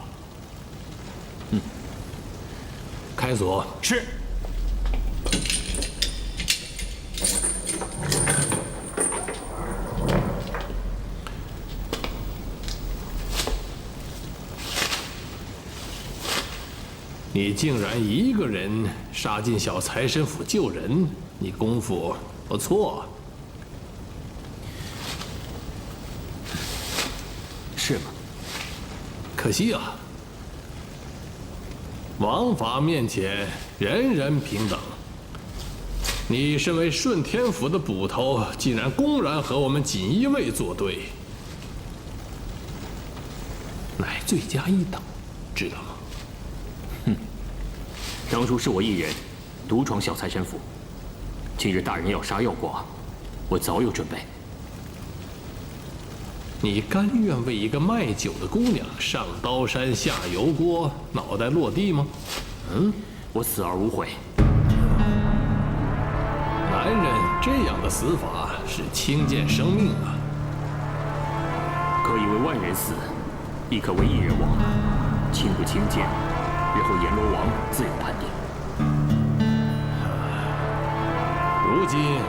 开锁。是。你竟然一个人杀进小财神府救人，你功夫不错。是吗？可惜啊，王法面前人人平等。你身为顺天府的捕头，竟然公然和我们锦衣卫作对，乃罪加一等，知道吗？哼，当初是我一人独闯小财神府，今日大人要杀要剐，我早有准备。你甘愿为一个卖酒的姑娘上刀山下油锅，脑袋落地吗？我死而无悔。男人这样的死法是轻贱生命啊！可以为万人死，亦可为一人亡，轻不轻贱，日后阎罗王自有判定。如今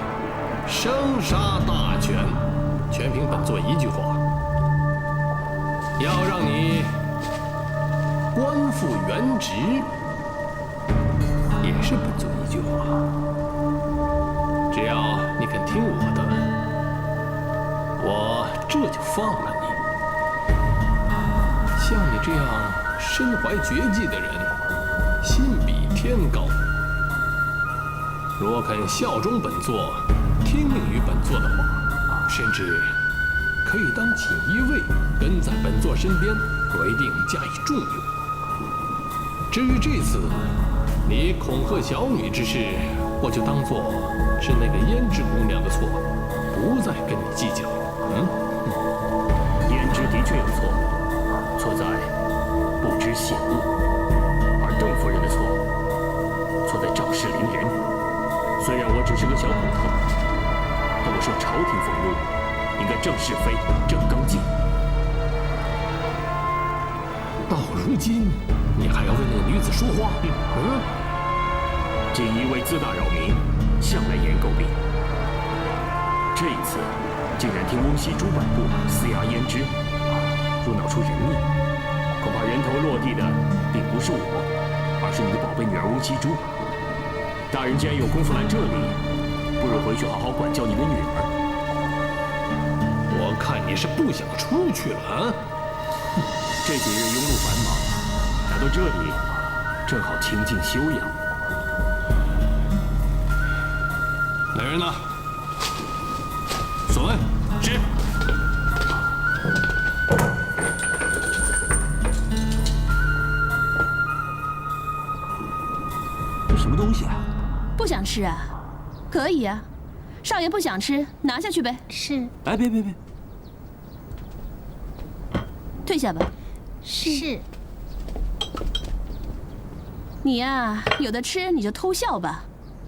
生杀大权，全凭本座一句话。要让你官复原职，也是本座一句话。只要你肯听我的，我这就放了你。像你这样身怀绝技的人，心比天高。若肯效忠本座，听命于本座的话，甚至可以当锦衣卫，跟在本座身边，我一定加以重用。至于这次你恐吓小女之事，我就当作是那个胭脂姑娘的错，不再跟你计较。胭脂的确有错，错在不知险恶；而邓夫人的错，错在肇事凌人。虽然我只是个小捕头，但我受朝廷俸禄，应该正是非，正刚纪。到如今，你还要为那个女子说话？锦衣卫自大扰民，向来严诟病。这一次，竟然听翁羲珠摆布撕牙胭脂，若闹出人命，恐怕人头落地的并不是我，而是你的宝贝女儿翁羲珠。大人既然有功夫来这里，不如回去好好管教你的女儿。我看你是不想出去了啊！这几日庸碌繁忙，来到这里，正好清静休养。来人呐！锁门。是。么东西啊？不想吃啊？可以啊，少爷不想吃，拿下去呗。是。哎，别，退下吧。是。你呀，有的吃你就偷笑吧。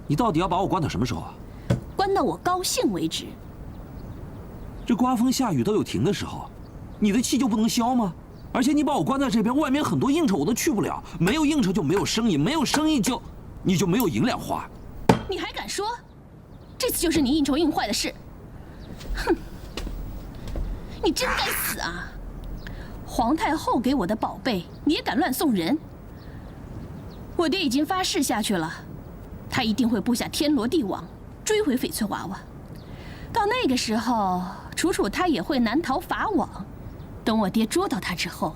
你到底要把我关到什么时候啊？关到我高兴为止。这刮风下雨都有停的时候，你的气就不能消吗？而且你把我关在这边，外面很多应酬我都去不了，没有应酬就没有生意，没有生意你就没有银两花。你还敢说？这次就是你应酬应坏的事。哼，你真该死啊！皇太后给我的宝贝，你也敢乱送人？我爹已经发誓下去了，他一定会布下天罗地网，追回翡翠娃娃。到那个时候，楚楚他也会难逃法网。等我爹捉到他之后，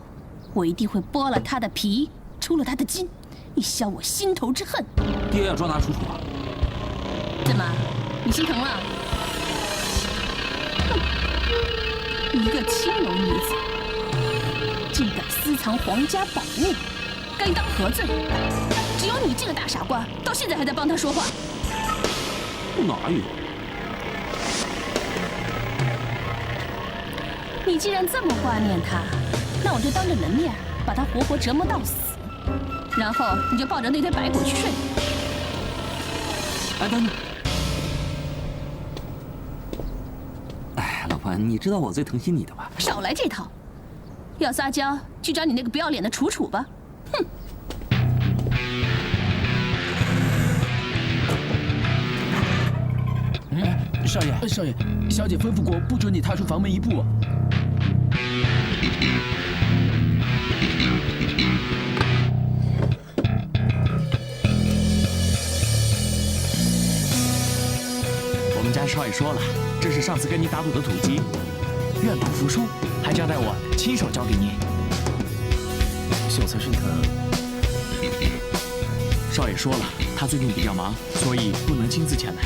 我一定会剥了他的皮，出了他的筋，以消我心头之恨。爹要捉拿楚楚啊？怎么，你心疼了？哼，一个青楼女子，竟敢私藏皇家宝物，该当何罪？只有你这个大傻瓜，到现在还在帮他说话。哪有？你既然这么挂念他，那我就当着人面把他活活折磨到死，然后你就抱着那堆白骨去睡。哎，等等！哎，老婆，你知道我最疼惜你的吧？少来这套！要撒娇，去找你那个不要脸的楚楚吧！哼！少爷，少爷，小姐吩咐过不准你踏出房门一步。我们家少爷说了，这是上次跟你打赌的土鸡，愿赌服输，还交代我亲手交给你。小财神他，少爷说了，他最近比较忙，所以不能亲自前来。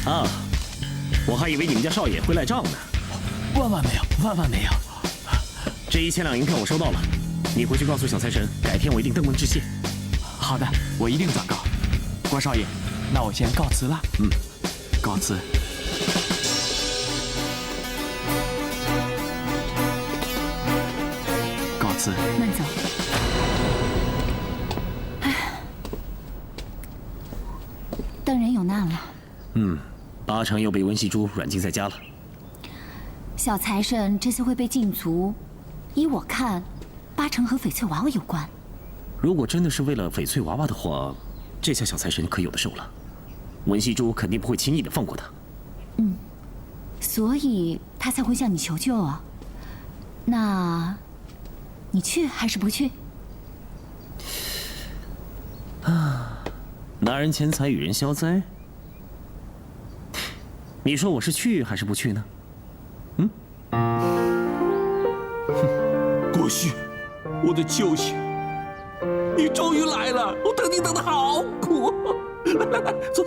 啊，我还以为你们家少爷会赖账呢。万万没有，万万没有。这1000两银票我收到了，你回去告诉小财神，改天我一定登门致谢。好的，我一定转告。郭少爷，那我先告辞了。告辞。告辞。慢走。唉，邓人有难了。 8成又被温惜珠软禁在家了。小财神这次会被禁足，依我看，8成和翡翠娃娃有关。如果真的是为了翡翠娃娃的话，这下小财神可有的受了。温惜珠肯定不会轻易的放过他。所以他才会向你求救啊。那，你去还是不去？拿人钱财与人消灾。 你说我是去还是不去呢？郭旭，我的救星，你终于来了！我等你等得好苦。来，走。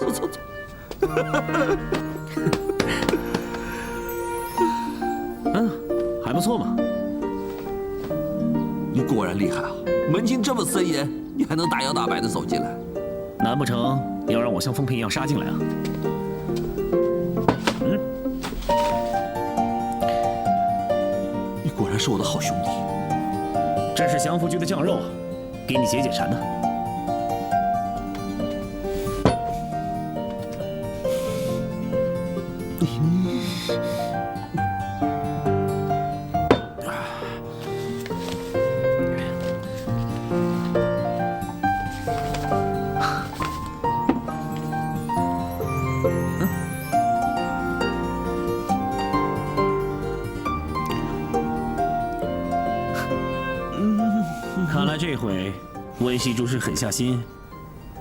还不错嘛。你果然厉害啊！门禁这么森严，你还能大摇大摆地走进来？难不成要让我像风平一样杀进来啊？ 果然是我的好兄弟。这是降服局的酱肉，给你解解馋呢。看来这回温惜珠是狠下心，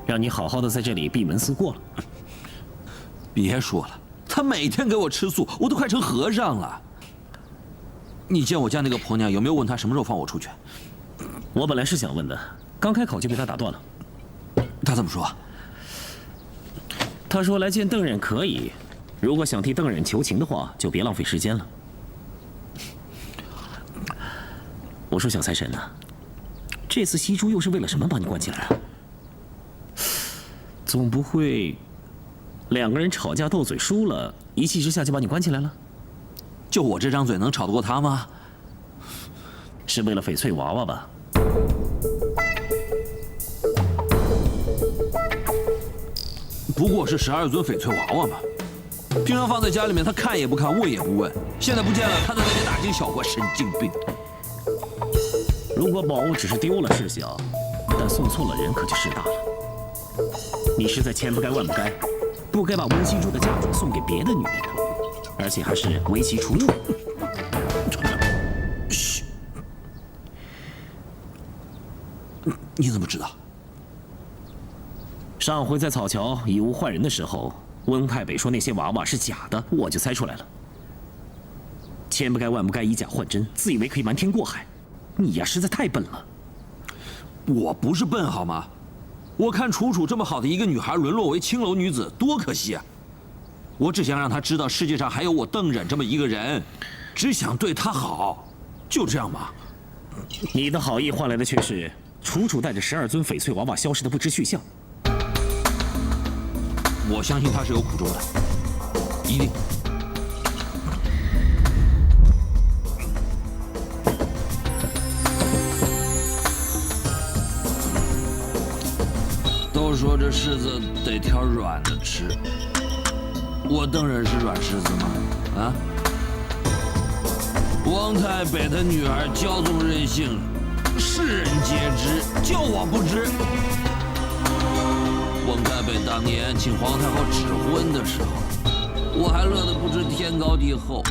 让你好好的在这里闭门思过了。别说了，他每天给我吃素，我都快成和尚了。你见我家那个婆娘有没有问他什么时候放我出去？我本来是想问的，刚开口就被他打断了。他怎么说？他说来见邓忍可以，如果想替邓忍求情的话，就别浪费时间了。我说小财神呐，这次西珠又是为了什么把你关起来了？总不会两个人吵架斗嘴输了，一气之下就把你关起来了？就我这张嘴能吵得过他吗？是为了翡翠娃娃吧？不过是12尊翡翠娃娃嘛，平常放在家里面，他看也不看，问也不问。现在不见了，他在那边大惊小怪，神经病。如果宝物只是丢了事小，但送错了人可就事大了。你实在千不该万不该，不该把温熙珠的嫁妆送给别的女人的，而且还是为其楚楚。嘘，你怎么知道？上回在草桥以物换人的时候，温太北说那些娃娃是假的，我就猜出来了。千不该万不该以假换真，自以为可以瞒天过海，你呀实在太笨了。我不是笨好吗？我看楚楚这么好的一个女孩沦落为青楼女子，多可惜啊！我只想让她知道世界上还有我邓忍这么一个人，只想对她好，就这样吗？你的好意换来的却是楚楚带着12尊翡翠娃娃消失的不知去向。我相信他是有苦衷的，一定。都说这柿子得挑软的吃，我邓忍是软柿子吗？啊！汪太北的女儿骄纵任性，世人皆知，就我不知。汪太北当年请皇太后指婚的时候，我还乐得不知天高地厚，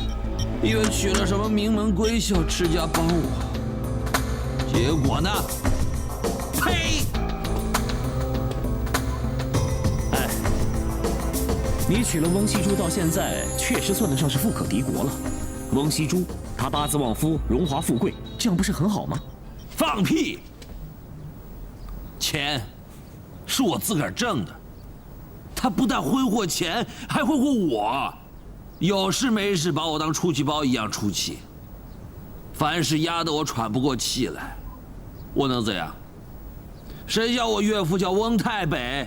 以为娶了什么名门闺秀，持家帮我。结果呢？呸！哎，你娶了翁熙珠到现在，确实算得上是富可敌国了。翁熙珠，她八字旺夫，荣华富贵，这样不是很好吗？放屁！钱是我自个儿挣的，他不但挥霍钱，还挥霍我，有事没事把我当出气包一样出气，凡事压得我喘不过气来，我能怎样？谁叫我岳父叫翁太北，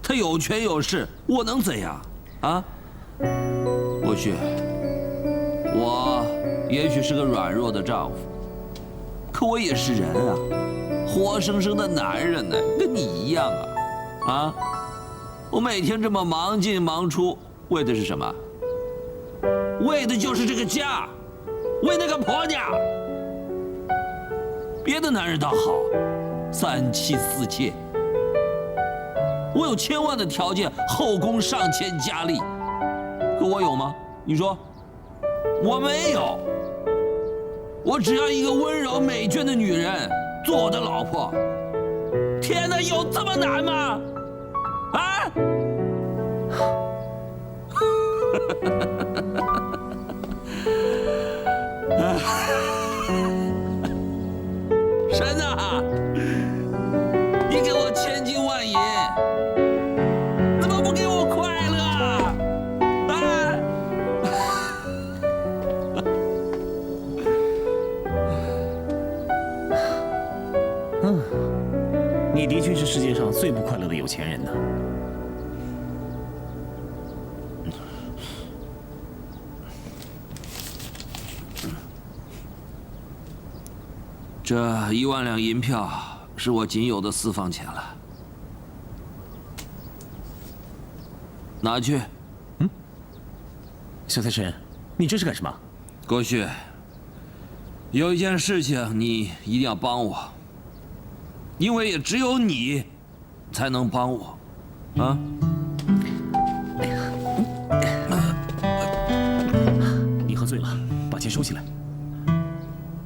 他有权有势，我能怎样？啊？过去，我也许是个软弱的丈夫，可我也是人啊，活生生的男人呢，跟你一样啊。啊！我每天这么忙进忙出，为的是什么？为的就是这个家，为那个婆娘。别的男人倒好，3妻4妾。我有1000万的条件，后宫上千佳丽，可我有吗？你说，我没有。我只要一个温柔美眷的女人做我的老婆。天哪，有这么难吗？啊！神啊，你给我千金万银，怎么不给我快乐啊？你的确是世界上最不快乐的有钱人呢。这1万两银票是我仅有的私房钱了，拿去。小财神，你这是干什么？郭旭，有一件事情你一定要帮我，因为也只有你才能帮我，啊？你喝醉了，把钱收起来。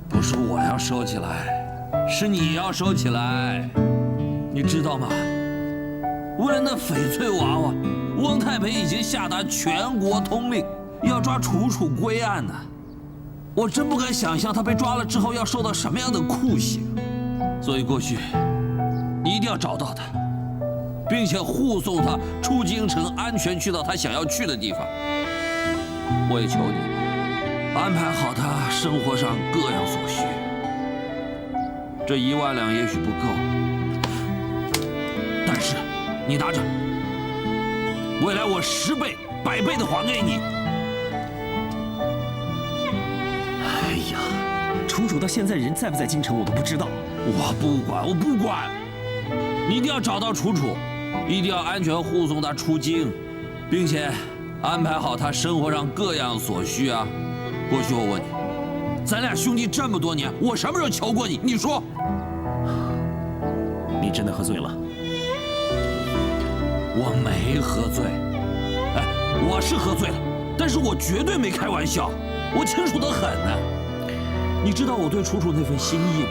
不是我要收起来，是你要收起来，你知道吗？为了那翡翠娃娃，汪太北已经下达全国通令，要抓楚楚归案呢。我真不敢想象他被抓了之后要受到什么样的酷刑。所以过去，你一定要找到他，并且护送他出京城，安全去到他想要去的地方。我也求你，安排好他生活上各样所需，这1万两也许不够，但是你拿着，未来我10倍、100倍的还给你。哎呀，楚楚到现在人在不在京城我都不知道。我不管，我不管，你一定要找到楚楚，一定要安全护送她出京，并且安排好她生活上各样所需啊。过去我问你，咱俩兄弟这么多年，我什么时候求过你？你说。你真的喝醉了？我没喝醉，哎，我是喝醉了，但是我绝对没开玩笑，我清楚得很呢。你知道我对楚楚那份心意吗？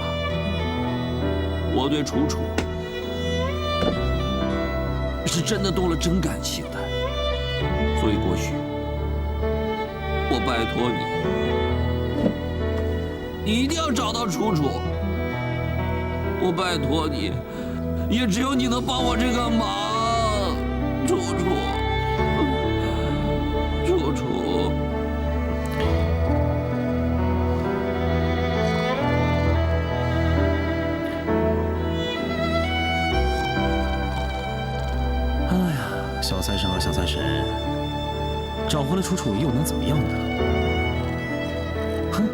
我对楚楚是真的动了真感情的，所以郭旭，我拜托你，你一定要找到楚楚。我拜托你，也只有你能帮我这个忙，楚楚，楚楚。哎呀，小财神啊小财神，找回了楚楚又能怎么样呢？哼！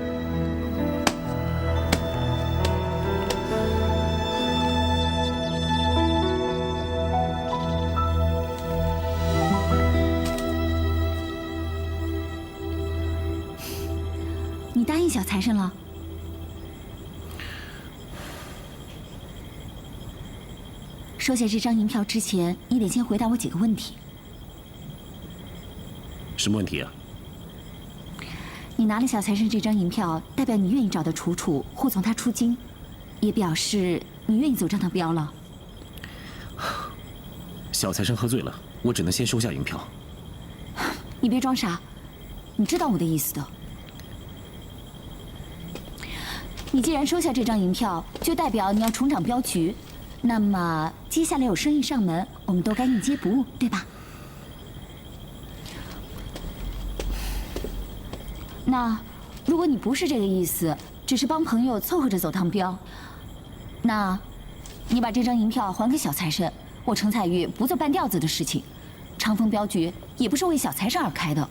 你答应小财神了？收下这张银票之前，你得先回答我几个问题。什么问题啊？你拿了小财神这张银票，代表你愿意找到楚楚，护送她出京，也表示你愿意走这趟标了。小财神喝醉了，我只能先收下银票。你别装傻，你知道我的意思的。你既然收下这张银票，就代表你要重掌镖局，那么接下来有生意上门，我们都该应接不误，对吧？那如果你不是这个意思，只是帮朋友凑合着走趟镖，那，你把这张银票还给小财神，我程彩玉不做半吊子的事情。长风镖局也不是为小财神而开的。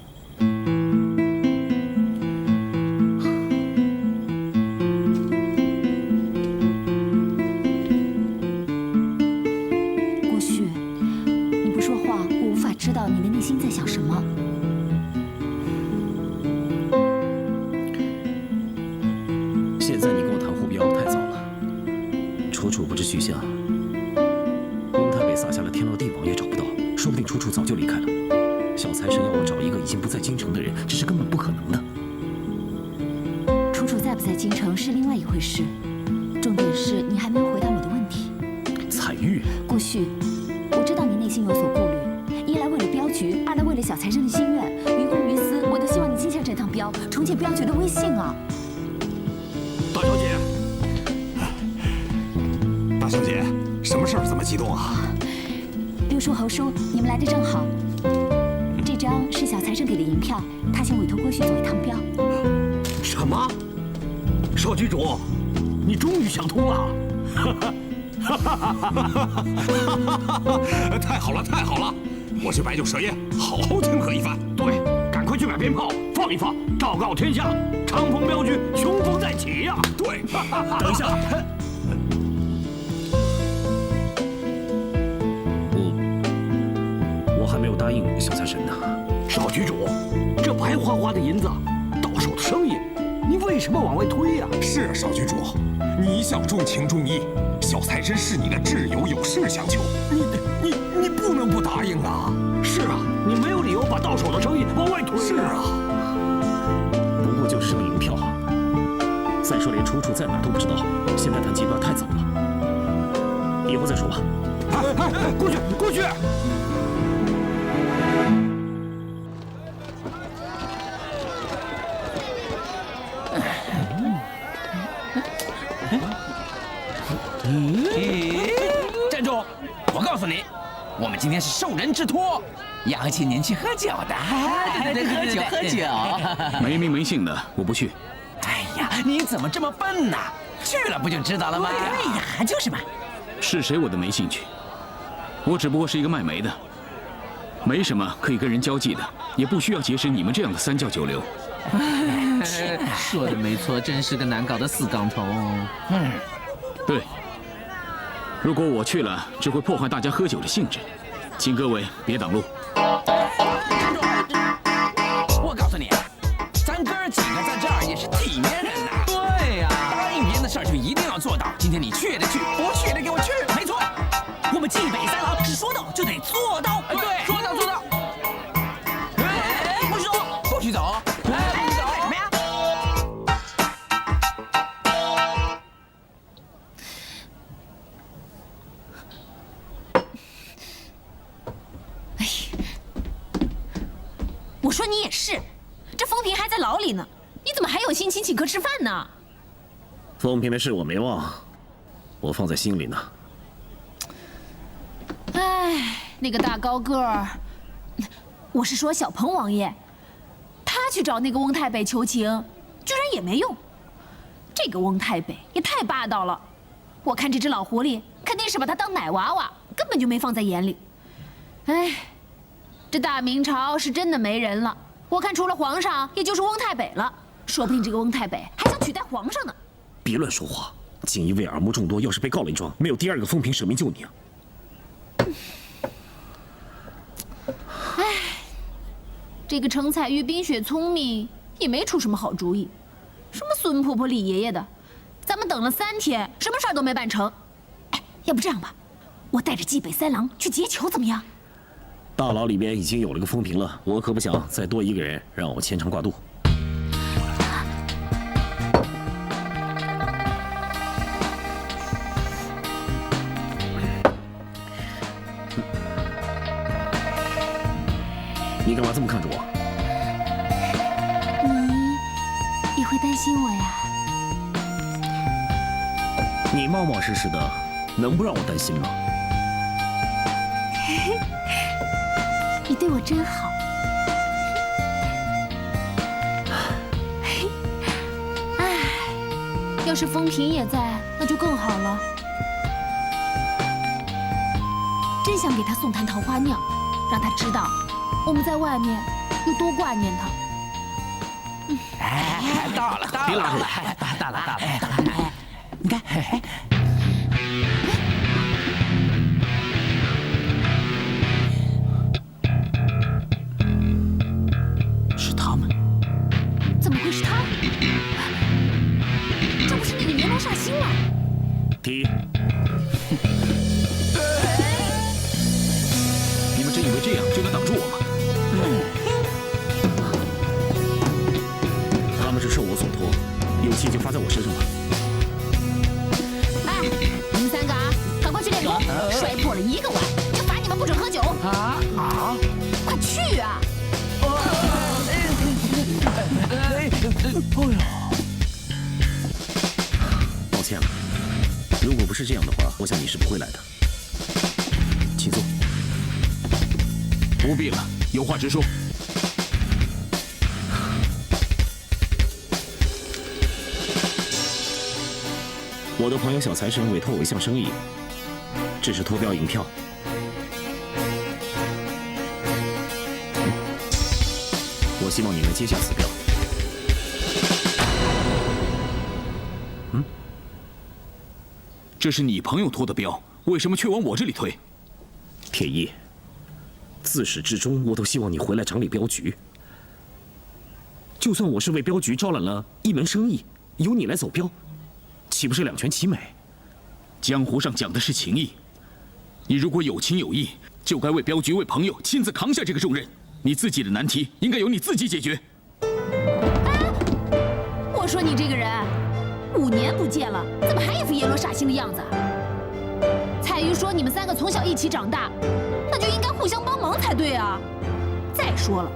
郭旭，你不说话，我无法知道你的内心在想什么。现在你跟我谈护镖太早了，楚楚不知去向，翁太北撒下了天牢地网也找不到，说不定楚楚早就离开了。小财神要我找一个已经不在京城的人，这是根本不可能的。楚楚在不在京城是另外一回事，重点是你还没有回答我的问题。彩玉，顾旭，我知道你内心有所顾虑，一来为了镖局，二来为了小财神的心愿，于公于私，我都希望你接下这趟镖，重建镖局的威信啊！大小姐，大小姐，什么事儿这么激动啊？六叔、侯叔，你们来的正好。这张是小财神给的银票，他想委托郭旭走一趟镖。什么？少局主，你终于想通了！太好了，太好了！我去白酒蛇宴，好好庆贺一番。对，赶快去买鞭炮放一放，昭告天下，长风镖局雄风再起呀！对，等一下。我还没有答应小财神呢。少局主，这白花花的银子，到手的生意，你为什么往外推呀？是啊，少局主，你一向重情重义，小财神是你的挚友，有事相求，你不能不答应啊！是啊，你没有理由把到手的生意往外推。是啊，不过就是张银票，再说连楚楚在哪都不知道，现在谈机票太早了，以后再说吧。过去，过去！站住！我告诉你，我们今天是受人之托，邀请您去喝酒的。对，喝酒，喝酒。没名没姓的，我不去。哎呀，你怎么这么笨呢？去了不就知道了吗？对呀，就是嘛。是谁我都没兴趣，我只不过是一个卖煤的，没什么可以跟人交际的，也不需要结识你们这样的三教九流。说的没错，真是个难搞的死刚头。对，如果我去了，只会破坏大家喝酒的兴致，请各位别挡路。我告诉你，咱哥儿几个在这儿也是体面人呐。对呀，答应别人的事儿就一定要做到。今天你去也得去，不去也得给我去。没错，我们冀北三郎是说到就得做到。对，说到做到。不许走，不许走。什么呀？我说你也是，这风平还在牢里呢，你怎么还有心情请客吃饭呢？风平的事我没忘，我放在心里呢。哎，那个大高个儿，我是说小鹏王爷，他去找那个翁太北求情，居然也没用。这个翁太北也太霸道了，我看这只老狐狸肯定是把他当奶娃娃，根本就没放在眼里。哎，这大明朝是真的没人了，我看除了皇上，也就是翁太北了。说不定这个翁太北还想取代皇上呢。别乱说话，锦衣卫耳目众多，要是被告了一桩，没有第二个风平舍命救你啊！哎，这个程彩玉冰雪聪明，也没出什么好主意。什么孙婆婆、李爷爷的，咱们等了3天，什么事儿都没办成。哎，要不这样吧，我带着冀北三郎去劫囚，怎么样？大牢里边已经有了个风平了，我可不想再多一个人让我牵肠挂肚。你干嘛这么看着我？你会担心我呀？你冒冒失失的，能不让我担心吗？你对我真好。哎，要是风平也在，那就更好了。真想给他送坛桃花酿，让他知道我们在外面有多挂念他。哎，到了，到了，别拉住到了，你看，是他们。怎么会是他？这不是那个阎罗煞星吗？踢！你们真以为这样就能挡住我吗？他们是受我所托，有气就发在我身上吧。哎，你们3个啊，赶快去练功，摔破了1个碗，就罚你们不准喝酒。快去啊！抱歉了，如果不是这样的话，我想你是不会来的。请坐。不必了，有话直说。我的朋友小财神委托我一项生意，这是脱标银票。我希望你能接下此标。这是你朋友托的标，为什么却往我这里推？铁一，自始至终我都希望你回来掌理镖局。就算我是为镖局招揽了一门生意，由你来走镖，岂不是两全其美？江湖上讲的是情义，你如果有情有义，就该为镖局、为朋友亲自扛下这个重任。你自己的难题应该由你自己解决。我说你这个人，5年不见了，怎么还一副阎罗煞星的样子啊？彩玉说你们3个从小一起长大，那就应该互相帮忙才对啊。再说了，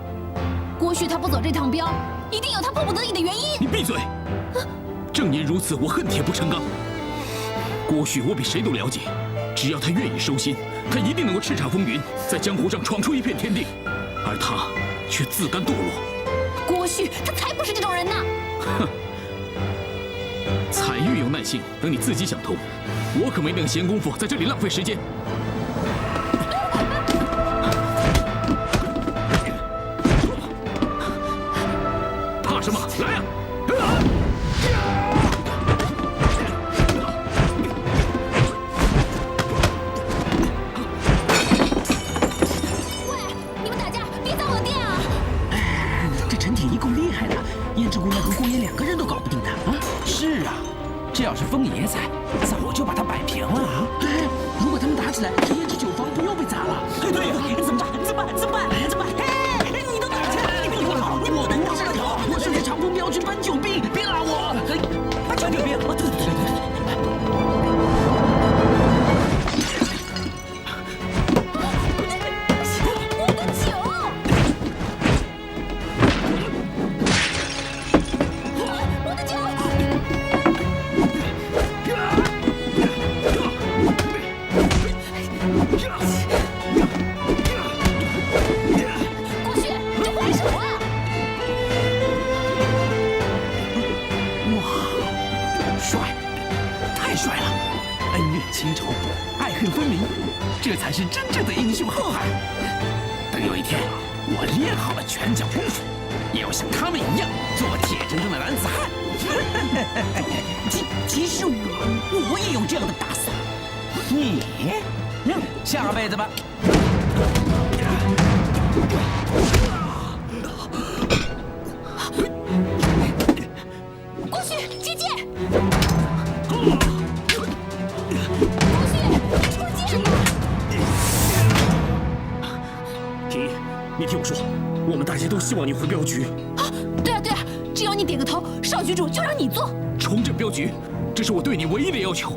郭旭他不走这趟镖，一定有他迫不得已的原因。你闭嘴！正因如此，我恨铁不成钢。郭旭我比谁都了解，只要他愿意收心，他一定能够叱咤风云，在江湖上闯出一片天地。而他却自甘堕落。郭旭他才不是这种人呢！哼，彩玉有耐耐性等你自己想通，我可没那个闲工夫在这里浪费时间。怕什么？来呀！喂，你们打架别砸我店啊！这陈铁一够厉害的，胭脂姑娘和姑爷2个人都搞不定他啊！是啊，这要是风爷在，早就把他摆平了啊！哎，如果他们打起来，这胭脂酒坊不又被砸了？哎，对呀，怎么办？怎么办？怎么办？怎么办？哎，你到哪儿去？你别我好，我能不知道？我是去长风镖去搬救兵，别拉我！搬救兵？对对对对对。这才是真正的英雄好汉。等有一天我练好了拳脚功夫，也要像他们一样做铁铮铮的男子汉。即使我也有这样的打算。你，下辈子吧。郭旭，姐姐。你听我说，我们大家都希望你回镖局。啊，对啊对啊，只要你点个头，少局主就让你做。重振镖局，这是我对你唯一的要求。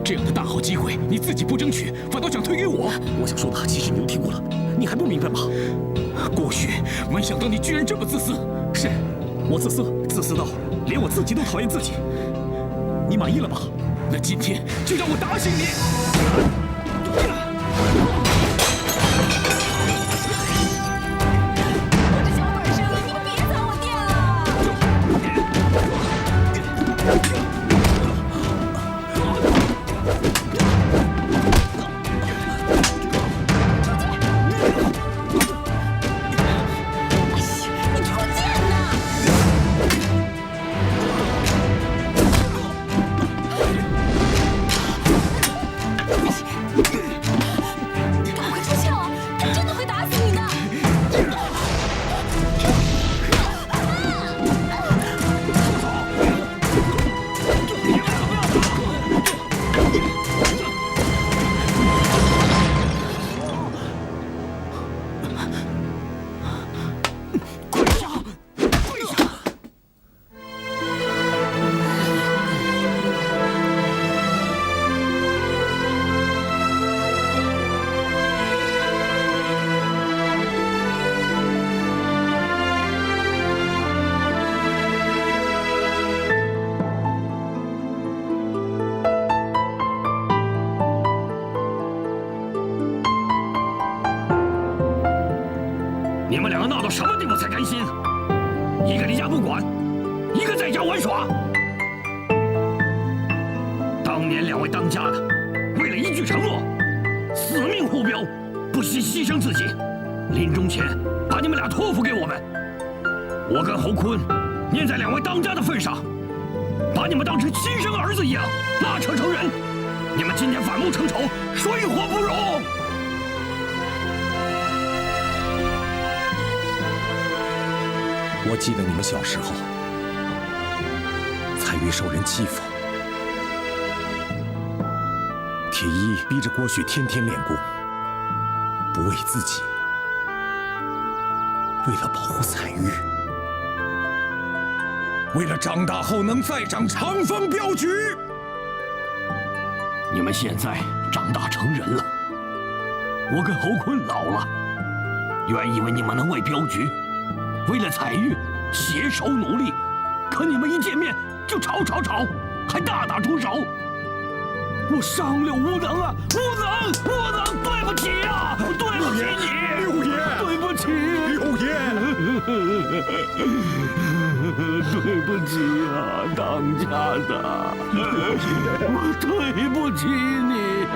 这样的大好机会，你自己不争取，反倒想推给我。我想说的，其实你都听过了，你还不明白吗？郭旭，没想到你居然这么自私。是，我自私，自私到连我自己都讨厌自己。你满意了吧？那今天就让我打醒你。你们两个闹到什么地步才甘心？一个离家不管，一个在家玩耍。当年2位当家的，为了一句承诺，死命护镖，不惜牺牲自己，临终前把你们俩托付给我们。我跟侯坤念在2位当家的份上，把你们当成亲生儿子一样拉扯成人。你们今天反目成仇，水火不容。我记得你们小时候，彩玉受人欺负，铁一逼着郭旭天天练功，不为自己，为了保护彩玉，为了长大后能再掌长风镖局。你们现在长大成人了，我跟侯坤老了，原以为你们能为镖局，为了彩玉携手努力，可你们一见面就吵，还大打出手。我上了无能啊，无能，对不起呀，对不起你，六爷，对不起，六爷，对不起啊，当家的，我对不起你啊。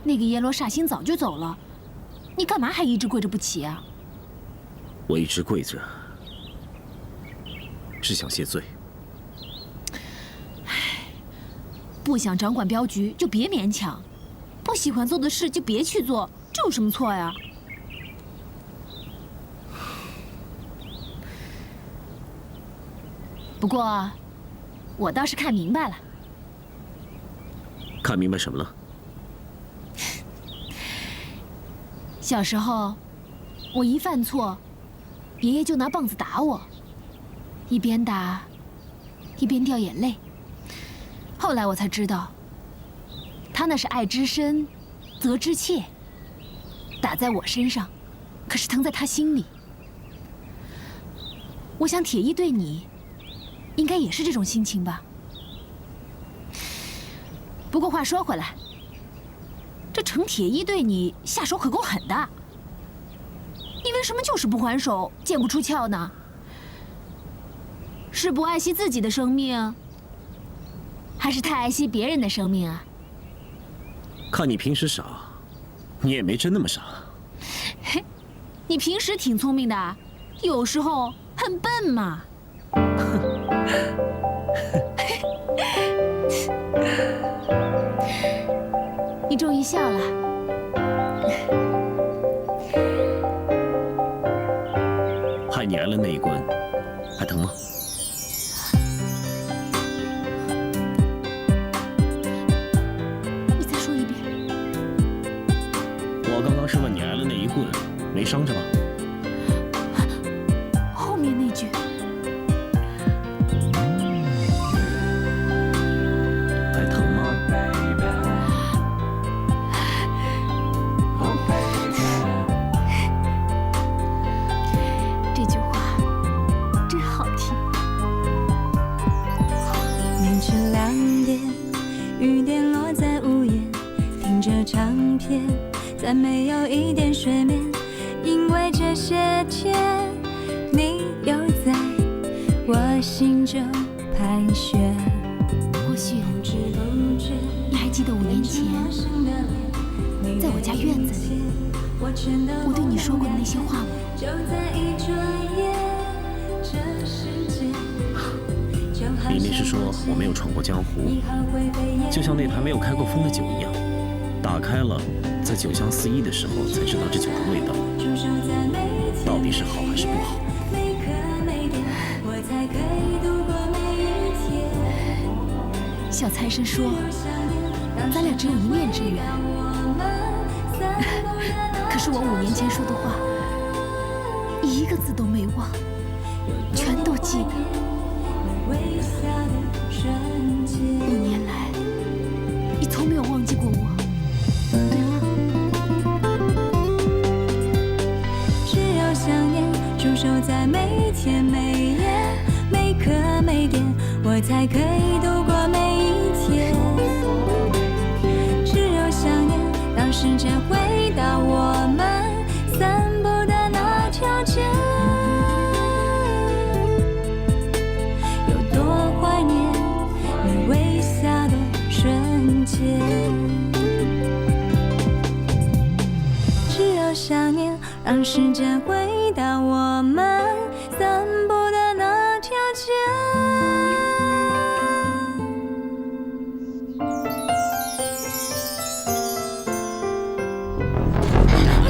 那个阎罗煞星早就走了，你干嘛还一直跪着不起啊？我一直跪着，是想谢罪。不想掌管镖局就别勉强，不喜欢做的事就别去做，这有什么错呀？不过，我倒是看明白了。看明白什么了？小时候，我一犯错，爷爷就拿棒子打我，一边打，一边掉眼泪。后来我才知道，他那是爱之深，责之切。打在我身上，可是疼在他心里。我想铁一对你，应该也是这种心情吧。不过话说回来，这程铁一对你下手可够狠的，你为什么就是不还手，见不出鞘呢？是不爱惜自己的生命，还是太爱惜别人的生命啊？看你平时傻，你也没真那么傻。嘿，你平时挺聪明的，有时候很笨嘛。你终于笑了。害你挨了那一棍，还疼吗？你再说一遍。我刚刚是问你挨了那一棍，没伤着吧？后面那句。还疼吗？这句话真好听。凌晨2点，雨点落在屋檐，听着唱片，再没有一点睡眠，因为这些天你又在我心中盘旋。或许你还记得5年前，在我家院子里，我对你说过的那些话吗？就在一转眼，这世界就里面是说我没有闯过江湖，就像那坛没有开过封的酒一样，打开了，在酒香四溢的时候才知道这酒的味道到底是好还是不好。小财神说，咱俩只有一面之缘。可是我5年前说的话，一个字都没忘，全都记得。5年来，你从没有忘记过我，对吗？只有想念驻守在每天每夜每刻每点，我才可以度过每一天。只有想念，当时间回到我们散步的那条街，有多怀念你微笑的瞬间。只有想念，让时间回到我们散步的那条街。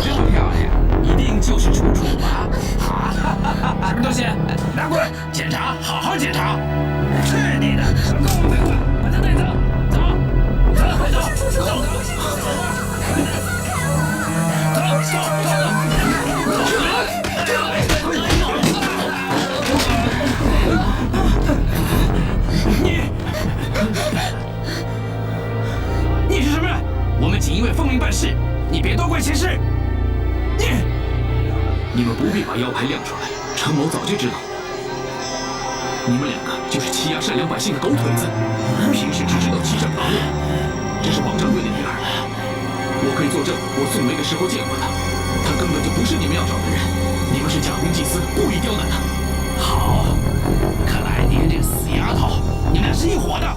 真漂亮，一定就是楚楚吧？什么东西？拿过来检查，好好检查。去你的！够废话，把他带走，走，快走，走，你是什么人？我们锦衣卫奉命办事，你别多管闲事。你们不必把腰牌亮出来，陈某早就知道，你们两个就是欺压善良百姓的狗腿子，平时只知道欺诈扒恶。这是王掌柜的女儿，我可以作证，我送梅的时候见过她，她根本就不是你们要找的人，你们是假公济私，故意刁难她。好，看来你跟这个死丫头，你们俩是一伙的，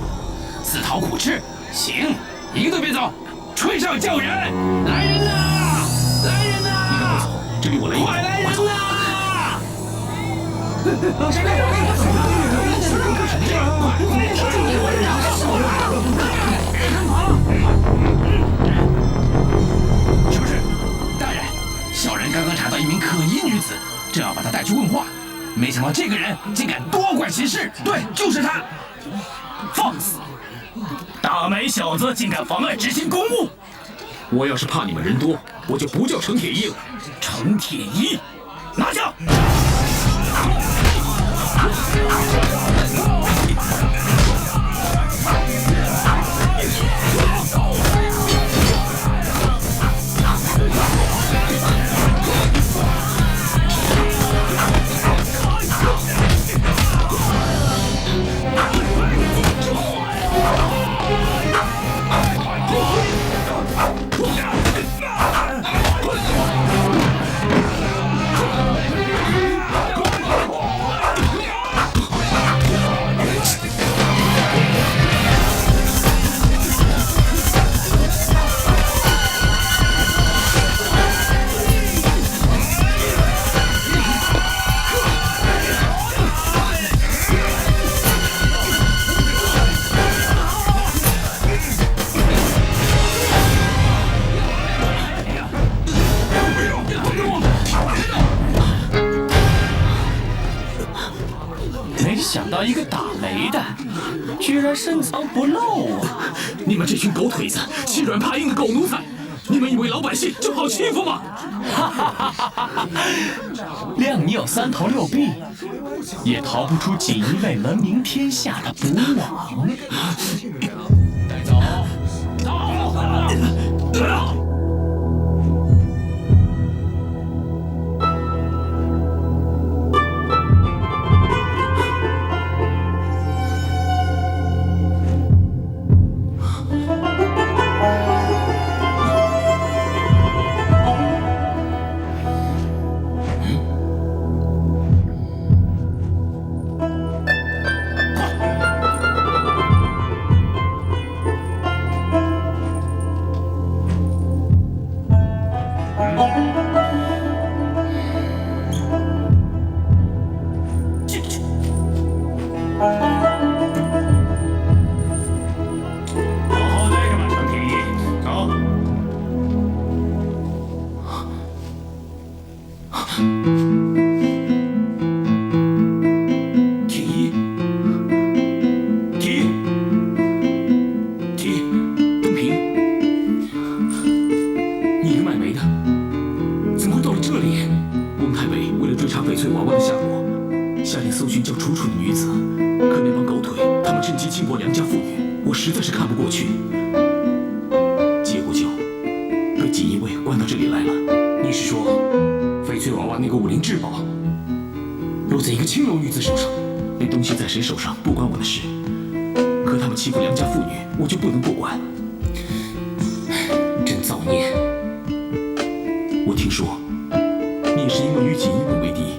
自讨苦吃。行，一个都别走，吹哨叫人，来人呐！来人呐！你赶快走，这里我来一个，快来人呐！是不是？大人，小人刚刚查到一名可疑女子，正要把她带去问话，没想到这个人竟敢多管闲事。对，就是他。放肆！大梅小子竟敢妨碍执行公务！我要是怕你们人多，我就不叫程铁一了。程铁一，拿下！想到一个打雷的，居然深藏不露啊！你们这群狗腿子，欺软怕硬的狗奴才，你们以为老百姓就好欺负吗？谅你有3头6臂，也逃不出锦衣卫闻名天下的捕网。带走，走！处的女子，可那帮狗腿，他们趁机轻薄良家妇女，我实在是看不过去。结果就被锦衣卫关到这里来了。你是说，翡翠娃娃那个武林至宝，落在一个青楼女子手上？那东西在谁手上不关我的事，可他们欺负良家妇女，我就不能不管。真造孽！我听说，你也是因为与锦衣卫为敌，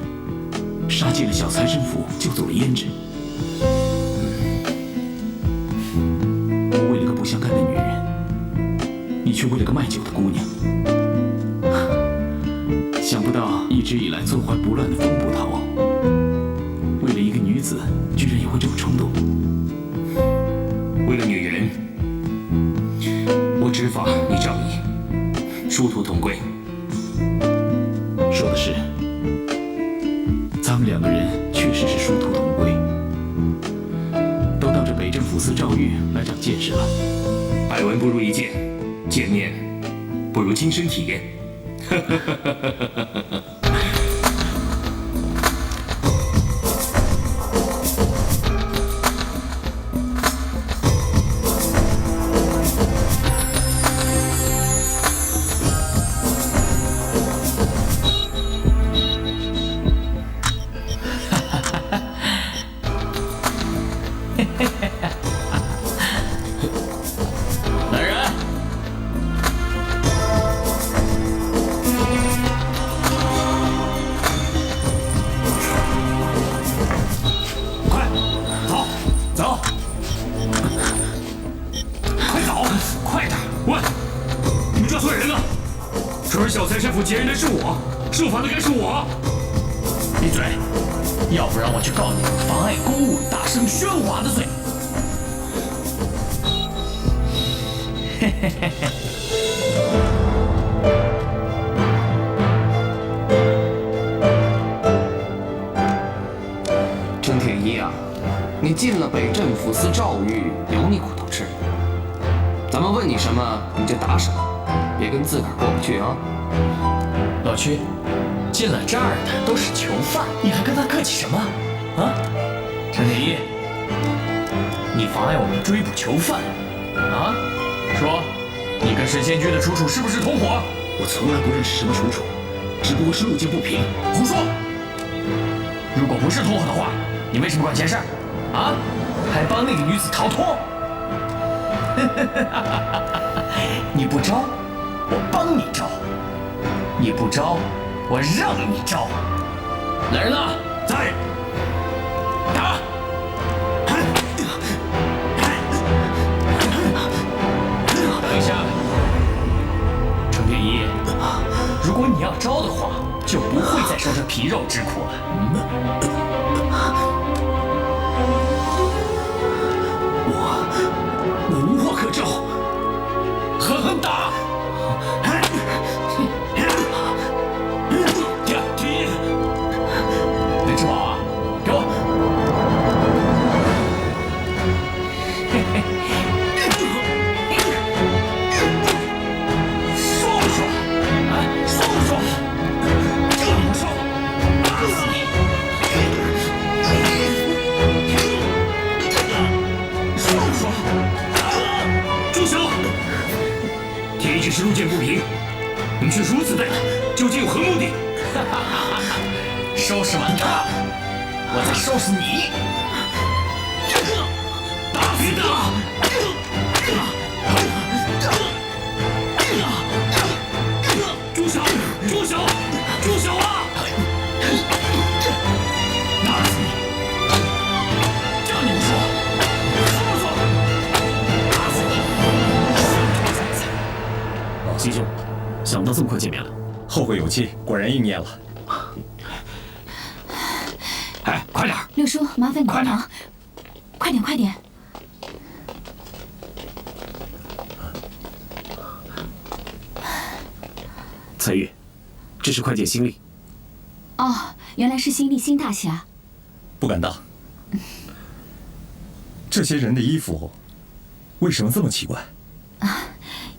杀进了小财神府，救走了胭脂。我为了个不相干的女人，你却为了个卖酒的姑娘。想不到一直以来坐怀不乱的风捕头，为了一个女子，居然也会这么冲动。为了女人，我执法你仗义，殊途同归。说的是，咱们两个人确实是殊途同归，都到这北镇抚司赵玉来长见识了。百闻不如一见，见面不如亲身体验。来人！快走走，快走，快点！喂，你们抓错人了！说是小财神府劫人的是我，受罚的该是我。闭嘴！要不然我就告你妨碍公务、大声喧哗的罪。嘿嘿嘿嘿。程铁一啊，你进了北镇抚司赵玉，留你苦头吃。咱们问你什么你就答什么，别跟自个儿过不去啊。老区，进了这儿的都是囚犯，你还跟他客气什么？啊，程铁一，你妨碍我们追捕囚犯，啊？说，你跟神仙居的楚楚是不是同伙？我从来不认识什么楚楚，只不过是路见不平。胡说！如果不是同伙的话，你为什么管闲事？啊？还帮那个女子逃脱？你不招，我帮你招；你不招，我让你招。来人呐，在！打！等一下，程铁一，如果你要招的话，就不会再受这皮肉之苦了。我无话可招，狠狠打！铁一，那只宝啊，给我！说不说？啊，说不说？就不说，打死你！说不说？住手！铁一只是路见不平，你却如此待他，究竟有何目的？收拾完他，我再收拾你！打死他！住手！住手！住手啊！打死你！叫你不说，说不说？打死你！老西兄，想不到这么快见面了。后会有期，果然应验了。哎，快点！六叔，麻烦你帮忙，快点，快点！彩玉，这是快件新历。哦，原来是新历新大侠。不敢当。这些人的衣服为什么这么奇怪？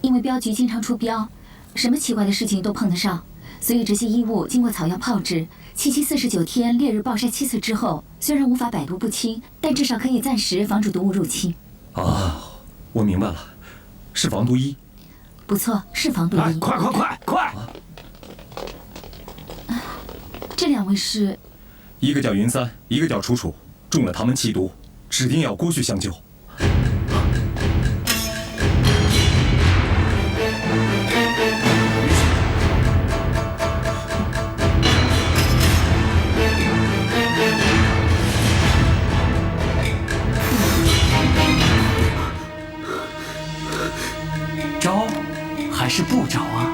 因为镖局经常出镖，什么奇怪的事情都碰得上，所以这些衣物经过草药炮制， 7期49天烈日暴晒7次之后，虽然无法百毒不侵，但至少可以暂时防止毒物入侵。啊，我明白了，是防毒衣。不错，是防毒衣。快！这2位是？一个叫云三，一个叫楚楚，中了他们气毒，指定要过去相救。招还是不招啊？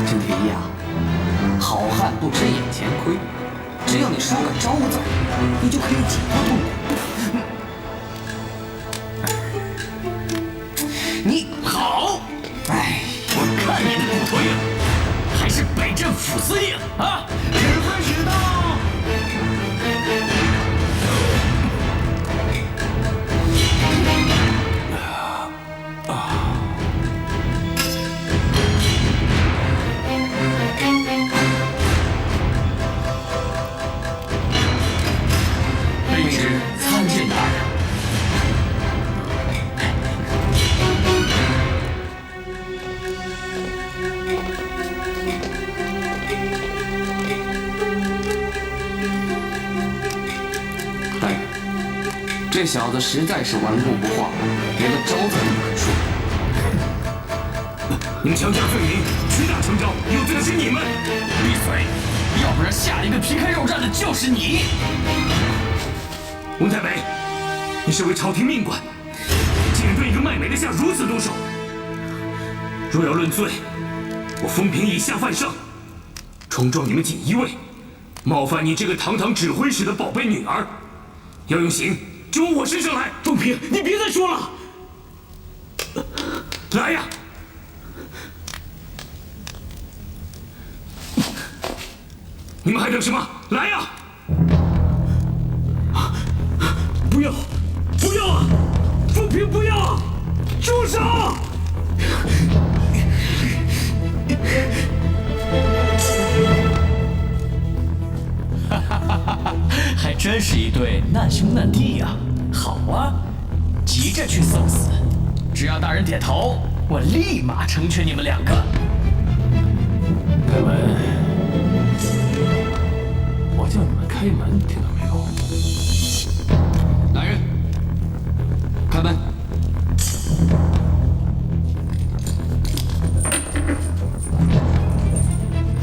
陈铁一啊，好汉不吃眼前亏，只要你说个招字，你就可以解脱痛苦。你好，哎，我看你的不推了，还是北镇抚司令啊！指挥使到。令旨参见大人。大人，这小子实在是顽固不化，连个招字都不肯说。你们强加罪名，屈打成招，有罪的是你们！闭嘴！要不然下一个皮开肉绽的就是你。温太北，你身为朝廷命官，竟然对一个卖美的下如此毒手。若要论罪，我风平以下犯上，冲撞你们锦衣卫，冒犯你这个堂堂指挥使的宝贝女儿，要用刑就往我身上来。风平，你别再说了，来呀！你们还等什么？来呀！不要，不要啊！风平，不要啊！住手！哈哈哈哈！还真是一对难兄难弟呀！好啊，急着去送死，只要大人点头，我立马成全你们2个。开门！我叫你们开门，听到没有？来人，开门！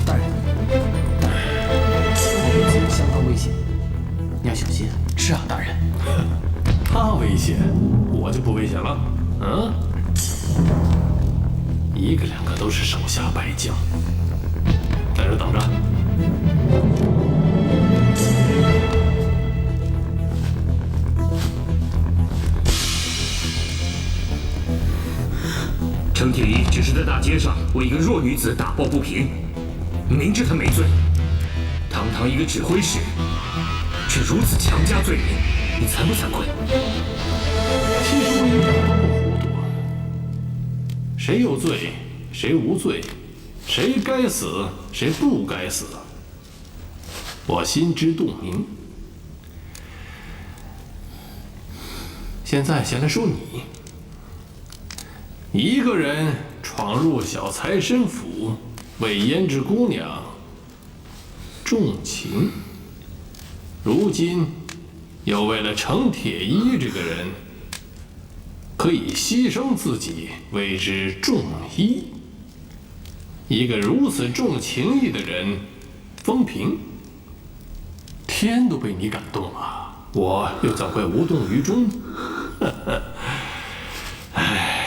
大人，我们相当危险，你要小心。是啊，大人。他危险，我就不危险了。嗯，一个2个都是手下败将，在这等着。程铁一只是在大街上为一个弱女子打抱不平，明知她没罪，堂堂一个指挥使，却如此强加罪名，你惭不惭愧？其实我一点都不糊涂，谁有罪，谁无罪，谁该死，谁不该死，我心知肚明。现在先来说你。一个人闯入小财神府，为胭脂姑娘重情，如今又为了程铁一这个人，可以牺牲自己为之重义。一个如此重情义的人，风平，天都被你感动了，我又怎会无动于衷？唉。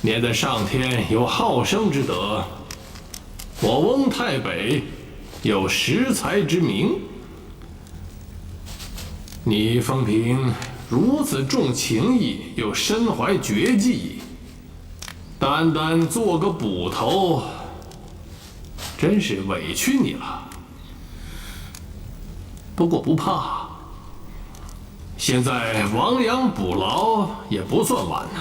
念在上天有好生之德，我翁太北有识才之明。你风平如此重情义，又身怀绝技，单单做个捕头，真是委屈你了。不过不怕，现在亡羊补牢也不算晚呢。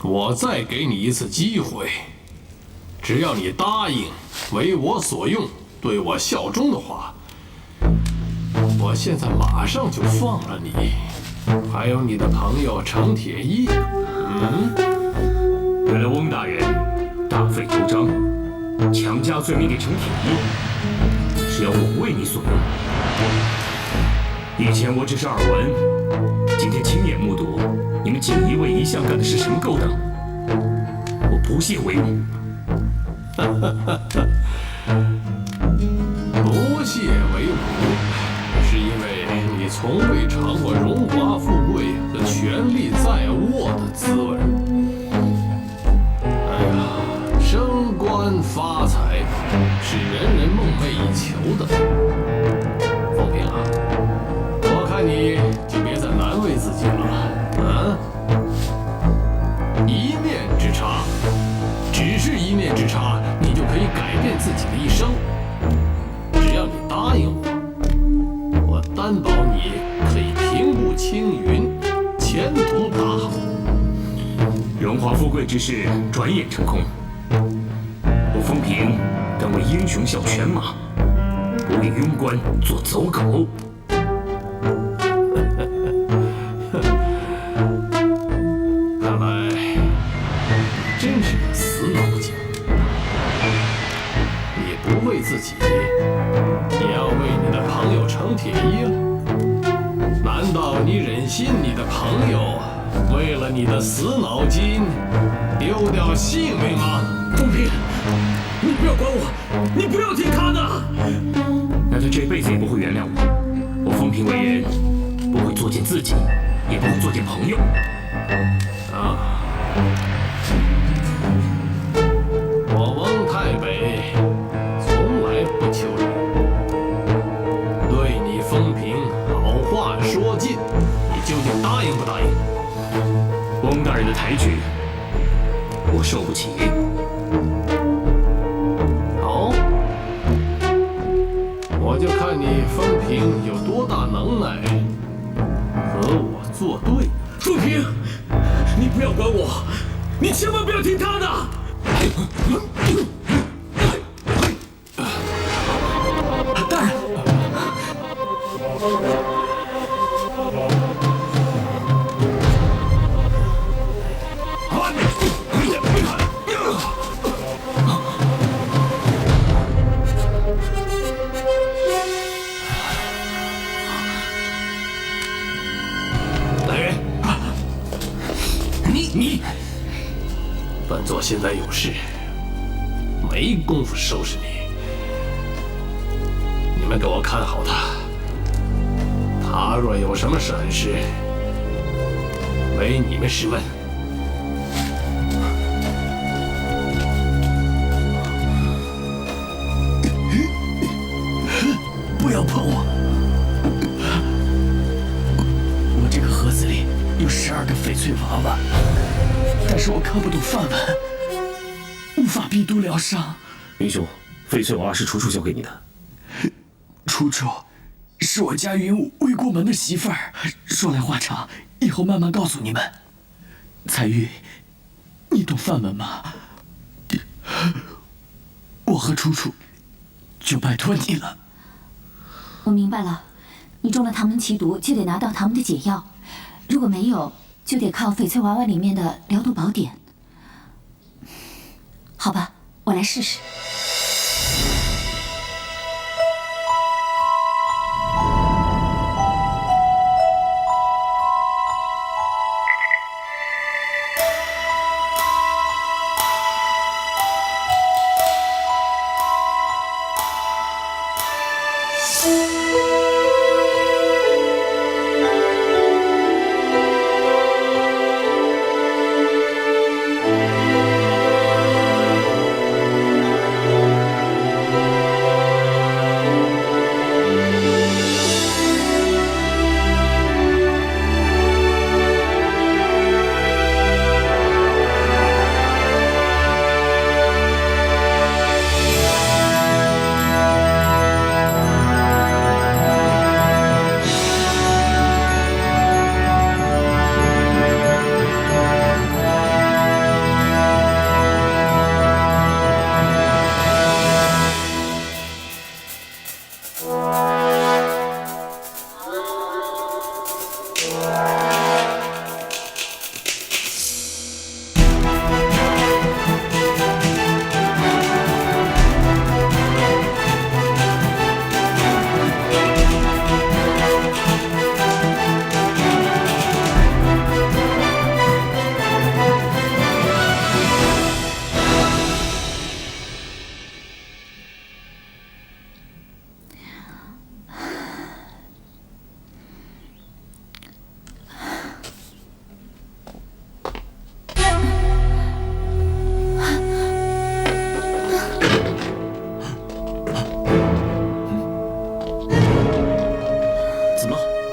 我再给你一次机会，只要你答应为我所用，对我效忠的话，我现在马上就放了你，还有你的朋友程铁一。原来翁大人大费周章，强加罪名给程铁一，是要我为你所用。以前我只是耳闻，今天亲眼目睹你们锦衣卫一向干的是什么勾当，我不屑为伍。不屑为伍，是因为你从未尝过荣华富贵和权力在握的滋味。哎呀，升官发财是人人梦寐以求的。凤平啊，我看你就别再难为自己了啊！一念之差，只是一念之差，你就可以改变自己的一生。只要你答应我，我担保你可以平步青云，前途大好。荣华富贵之事转眼成空，我风平当为英雄效犬马，不为庸官做走狗。看来你真是个死脑筋。你不为自己，也要为你的朋友程铁一了。难道你忍心你的朋友为了你的死脑筋丢掉性命吗？风平，你不要管我，你不要听他的。那他这辈子也不会原谅我。我风平为人，不会作践自己，也不会作践朋友。啊！我翁太北从来不求人，对你风平好话说尽，你究竟答应不答应？翁大人的抬举，我受不起。好，我就看你风平有多大能耐，和我作对。风平，你不要管我，你千万不要听他的。大人，来人！你，本座现在有事，没工夫收拾你。你们给我看好他，他若有什么闪失，唯你们是问。不要碰我！我这个盒子里有12个翡翠娃娃，但是我看不懂梵文，无法逼毒疗伤。云兄，翡翠娃娃是楚楚交给你的。楚楚是我家云武未过门的媳妇儿。说来话长，以后慢慢告诉你们。彩玉，你懂梵文吗？我和楚楚就拜托你了。我明白了，你中了唐门奇毒，就得拿到唐门的解药，如果没有，就得靠翡翠娃娃里面的疗毒宝典。好吧，我来试试。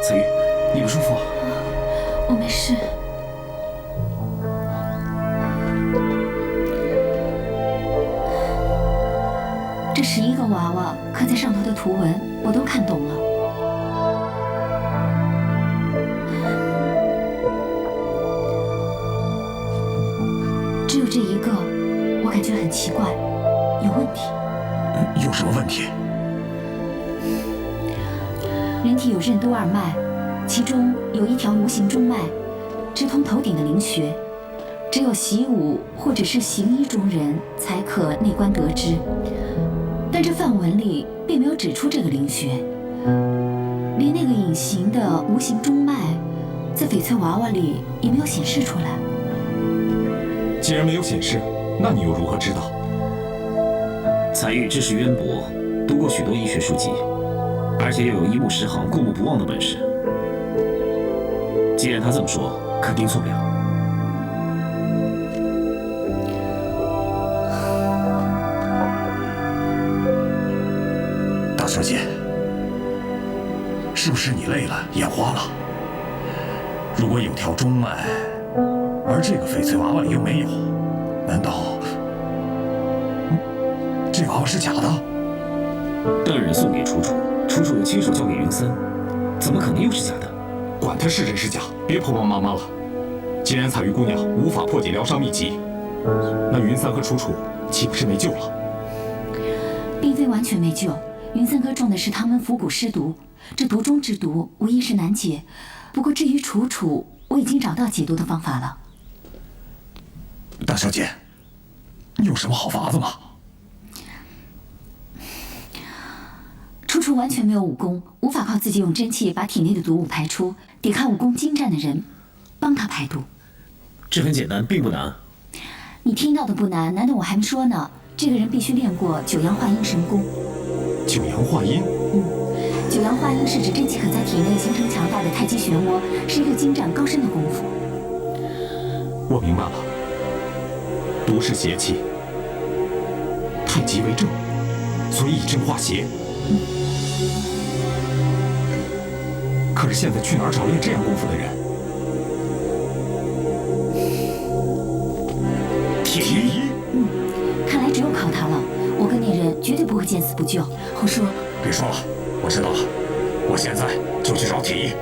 彩玉，你不舒服啊？我没事。这11个娃娃刻在上头的图文，我都看懂了。只有这一个，我感觉很奇怪，有问题。有什么问题？人体有任督二脉，其中有一条无形中脉，直通头顶的灵穴，只有习武或者是行医中人才可内观得知。但这范文里并没有指出这个灵穴，连那个隐形的无形中脉，在翡翠娃娃里也没有显示出来。既然没有显示，那你又如何知道？彩玉知识渊博，读过许多医学书籍，而且又有一目十行、过目不忘的本事。既然他这么说，肯定错不了。大小姐，是不是你累了，眼花了？如果有条中脉，而这个翡翠娃娃里又没有，难道这娃娃是假的？邓忍送给楚楚，楚楚又亲手交给云森，怎么可能又是假的？管他是真是假，别婆婆妈妈了。既然彩玉姑娘无法破解疗伤秘籍，那云三和楚楚岂不是没救了？并非完全没救。云森哥中的是唐门伏骨尸毒，这毒中之毒无疑是难解。不过至于楚楚，我已经找到解毒的方法了。大小姐，你有什么好法子吗？楚楚完全没有武功，无法靠自己用真气把体内的毒物排出，得看武功精湛的人帮他排毒。这很简单，并不难。你听到的不难，难道我还没说呢？这个人必须练过九阳化阴神功。九阳化阴？九阳化阴是指真气可在体内形成强大的太极漩涡，是一个精湛高深的功夫。我明白了，毒是邪气，太极为正，所以以正化邪。可是现在去哪儿找练这样功夫的人？铁衣？看来只有靠他了。我跟那人绝对不会见死不救。胡说！别说了，我知道了，我现在就去找铁衣。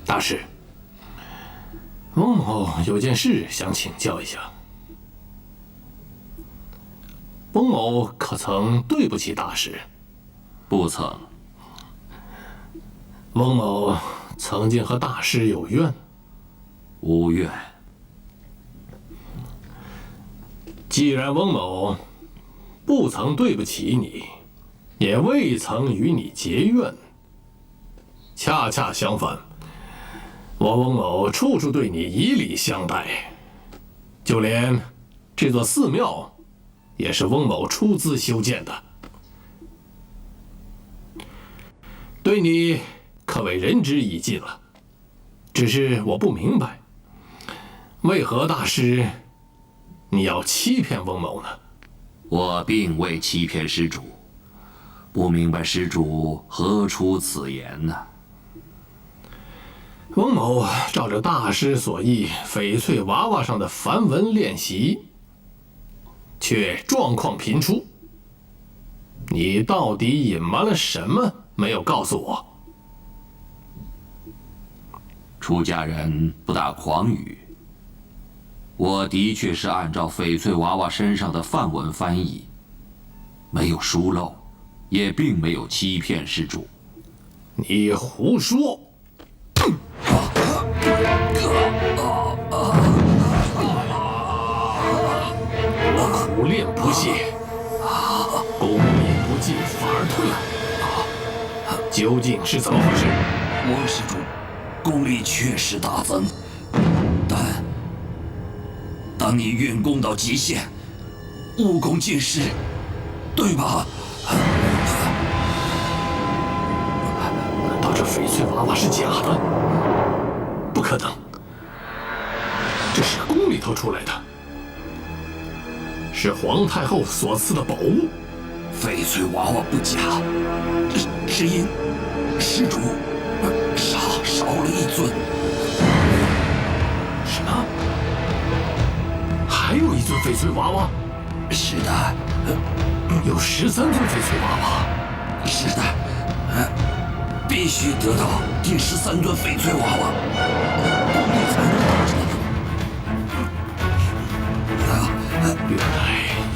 大师，翁某有件事想请教一下。翁某可曾对不起大师？不曾。翁某曾经和大师有怨？无怨。既然翁某不曾对不起你，也未曾与你结怨，恰恰相反，我翁某处处对你以礼相待，就连这座寺庙也是翁某出资修建的，对你可谓仁至义尽了。只是我不明白，为何大师你要欺骗翁某呢？我并未欺骗施主，不明白施主何出此言呢？翁某照着大师所意，翡翠娃娃上的梵文练习，却状况频出。你到底隐瞒了什么没有告诉我？出家人不大诳语，我的确是按照翡翠娃娃身上的梵文翻译，没有疏漏，也并没有欺骗施主。你胡说！苦练不懈，功力不进反而退，究竟是怎么回事？王施主，功力确实大增，但当你运功到极限，武功尽失，对吧？难道这翡翠娃娃是假的？不可能，这是宫里头出来的，是皇太后所赐的宝物。翡翠娃娃不假，只因施主少了一尊。什么？还有一尊翡翠娃娃？是的，有13尊翡翠娃娃。是的，必须得到第13尊翡翠娃娃，功力才能达成。原来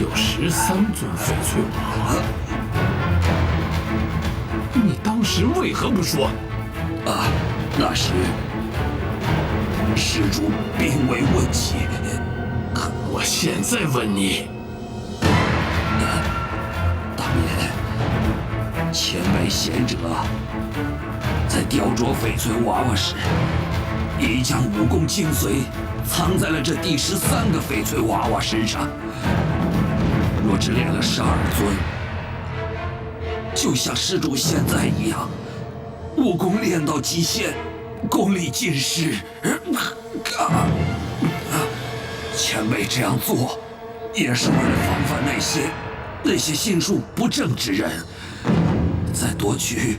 有13尊翡翠娃娃，你当时为何不说？那时施主并未问起。我现在问你，当年前辈贤者在雕琢翡翠娃娃时，已将武功精髓藏在了这第13个翡翠娃娃身上。若只练了12尊，就像施主现在一样，武功练到极限，功力尽失。前辈这样做，也是为了防范那些心术不正之人，在夺取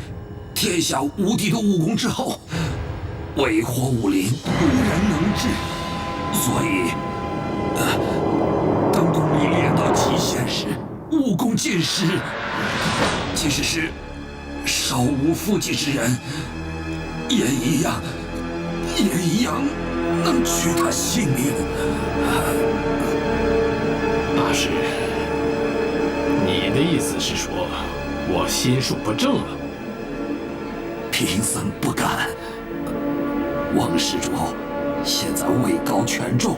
天下无敌的武功之后，为祸武林，无人能治。所以，当功力练到极限时，武功尽失，即使是手无缚鸡之人，也一样能取他性命。大师，你的意思是说我心术不正了？贫僧不敢。王施主现在位高权重，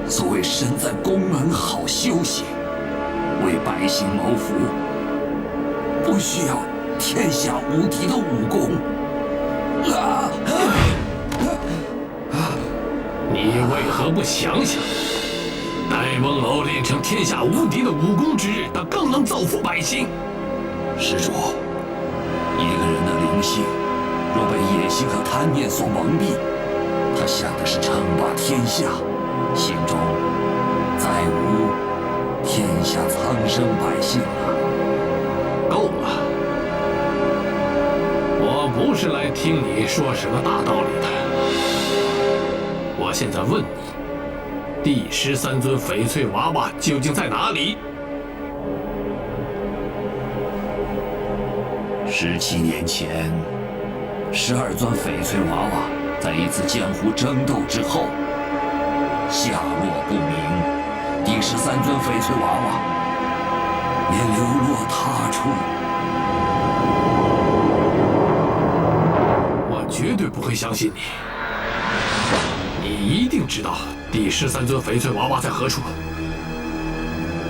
所谓身在宫门好修行，为百姓谋福，不需要天下无敌的武功。你为何不想想，待翁楼练成天下无敌的武功之日，他更能造福百姓。施主，一个人的灵性若被野心和贪念所蒙蔽，他想的是称霸天下，心中再无天下苍生百姓了。够了，我不是来听你说什么大道理的。我现在问你，第13尊翡翠娃娃究竟在哪里？17年前，12尊翡翠娃娃在一次江湖争斗之后，下落不明，第13尊翡翠娃娃也流落他处。我绝对不会相信你。你一定知道第13尊翡翠娃娃在何处。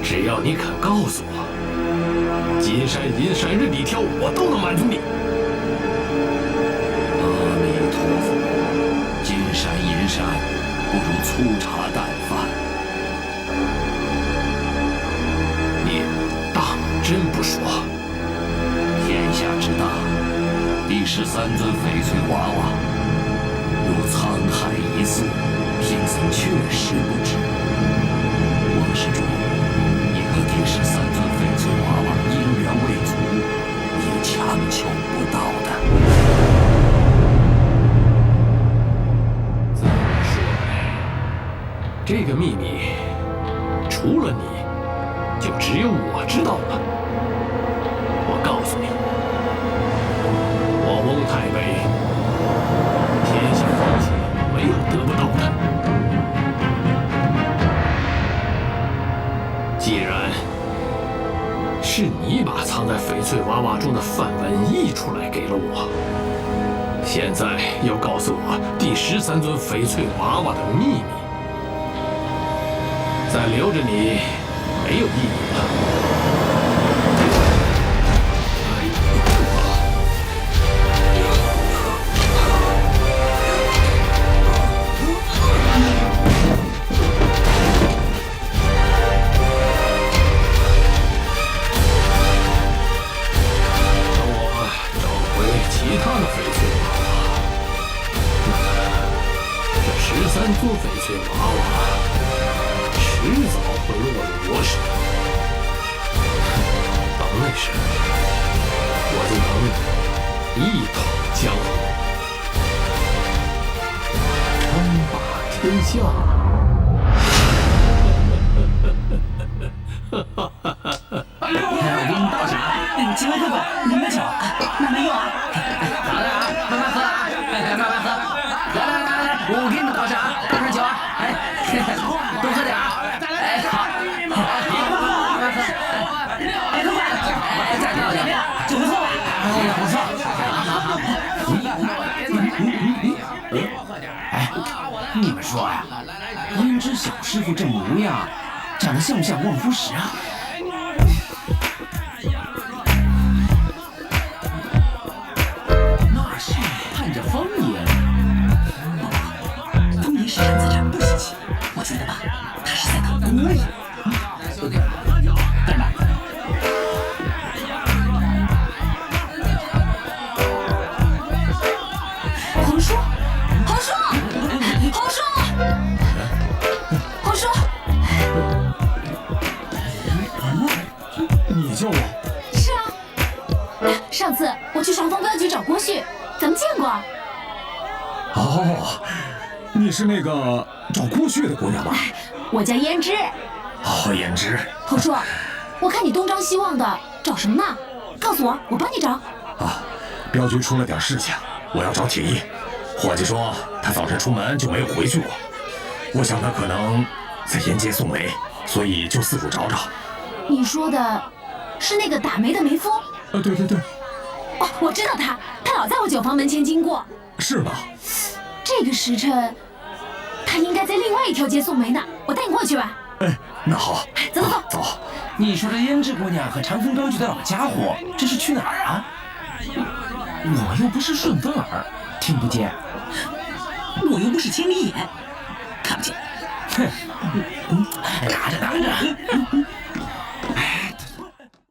只要你肯告诉我，金山银山任你挑，我都能满足你。阿弥陀佛，金山银山不如粗茶淡饭。你当真不说？天下之大，第13尊翡翠娃娃如沧海一粟，贫僧确实不知。王施主，你和第13尊翡翠娃娃姻缘未足，也强求不到的。怎么说呢？这个秘密，除了你，就只有我知道了。我告诉你，我翁太尉，天下风景没有得不到的。既然是你把藏在翡翠娃娃中的梵文译出来给了我，现在要告诉我第13尊翡翠娃娃的秘密，再留着你没有意义了。其他的翡翠娃娃，这13座翡翠娃娃迟早会落入我手。到那时，我就能一统江湖，称霸天下。我给你倒啥？几位客官，您的酒那没有啊？好的啊，慢慢喝啊，慢慢喝。来，我给你们倒啥？倒上酒啊！多喝点啊！好，慢慢喝。客官，再倒点，酒不错吧？不错。你们说呀，胭脂小师傅这模样，长得像不像旺夫石啊？那是盼着方爷。方爷是汉子人，不稀奇。我觉得吧，他是在搞故意。干吧！皇叔，皇叔，皇叔，皇叔！你叫我？是啊，上次我去上峰镖局找郭旭，咱们见过。哦，你是那个找郭旭的姑娘吧？我叫胭脂。哦，胭脂。皇叔，我看你东张西望的，找什么呢？告诉我，我帮你找。啊，镖局出了点事情，我要找铁翼。伙计说他早晨出门就没有回去过，我想他可能在沿街送煤，所以就四处找找。你说的是那个打煤的煤夫？对。哦，我知道他老在我酒坊门前经过。是吗？这个时辰，他应该在另外一条街送煤呢。我带你过去吧。哎，那好，走。走。你说这胭脂姑娘和长风镖局的老家伙，这是去哪儿啊？我又不是顺风耳，听不见。我又不是千里眼，看不见。哼，拿着。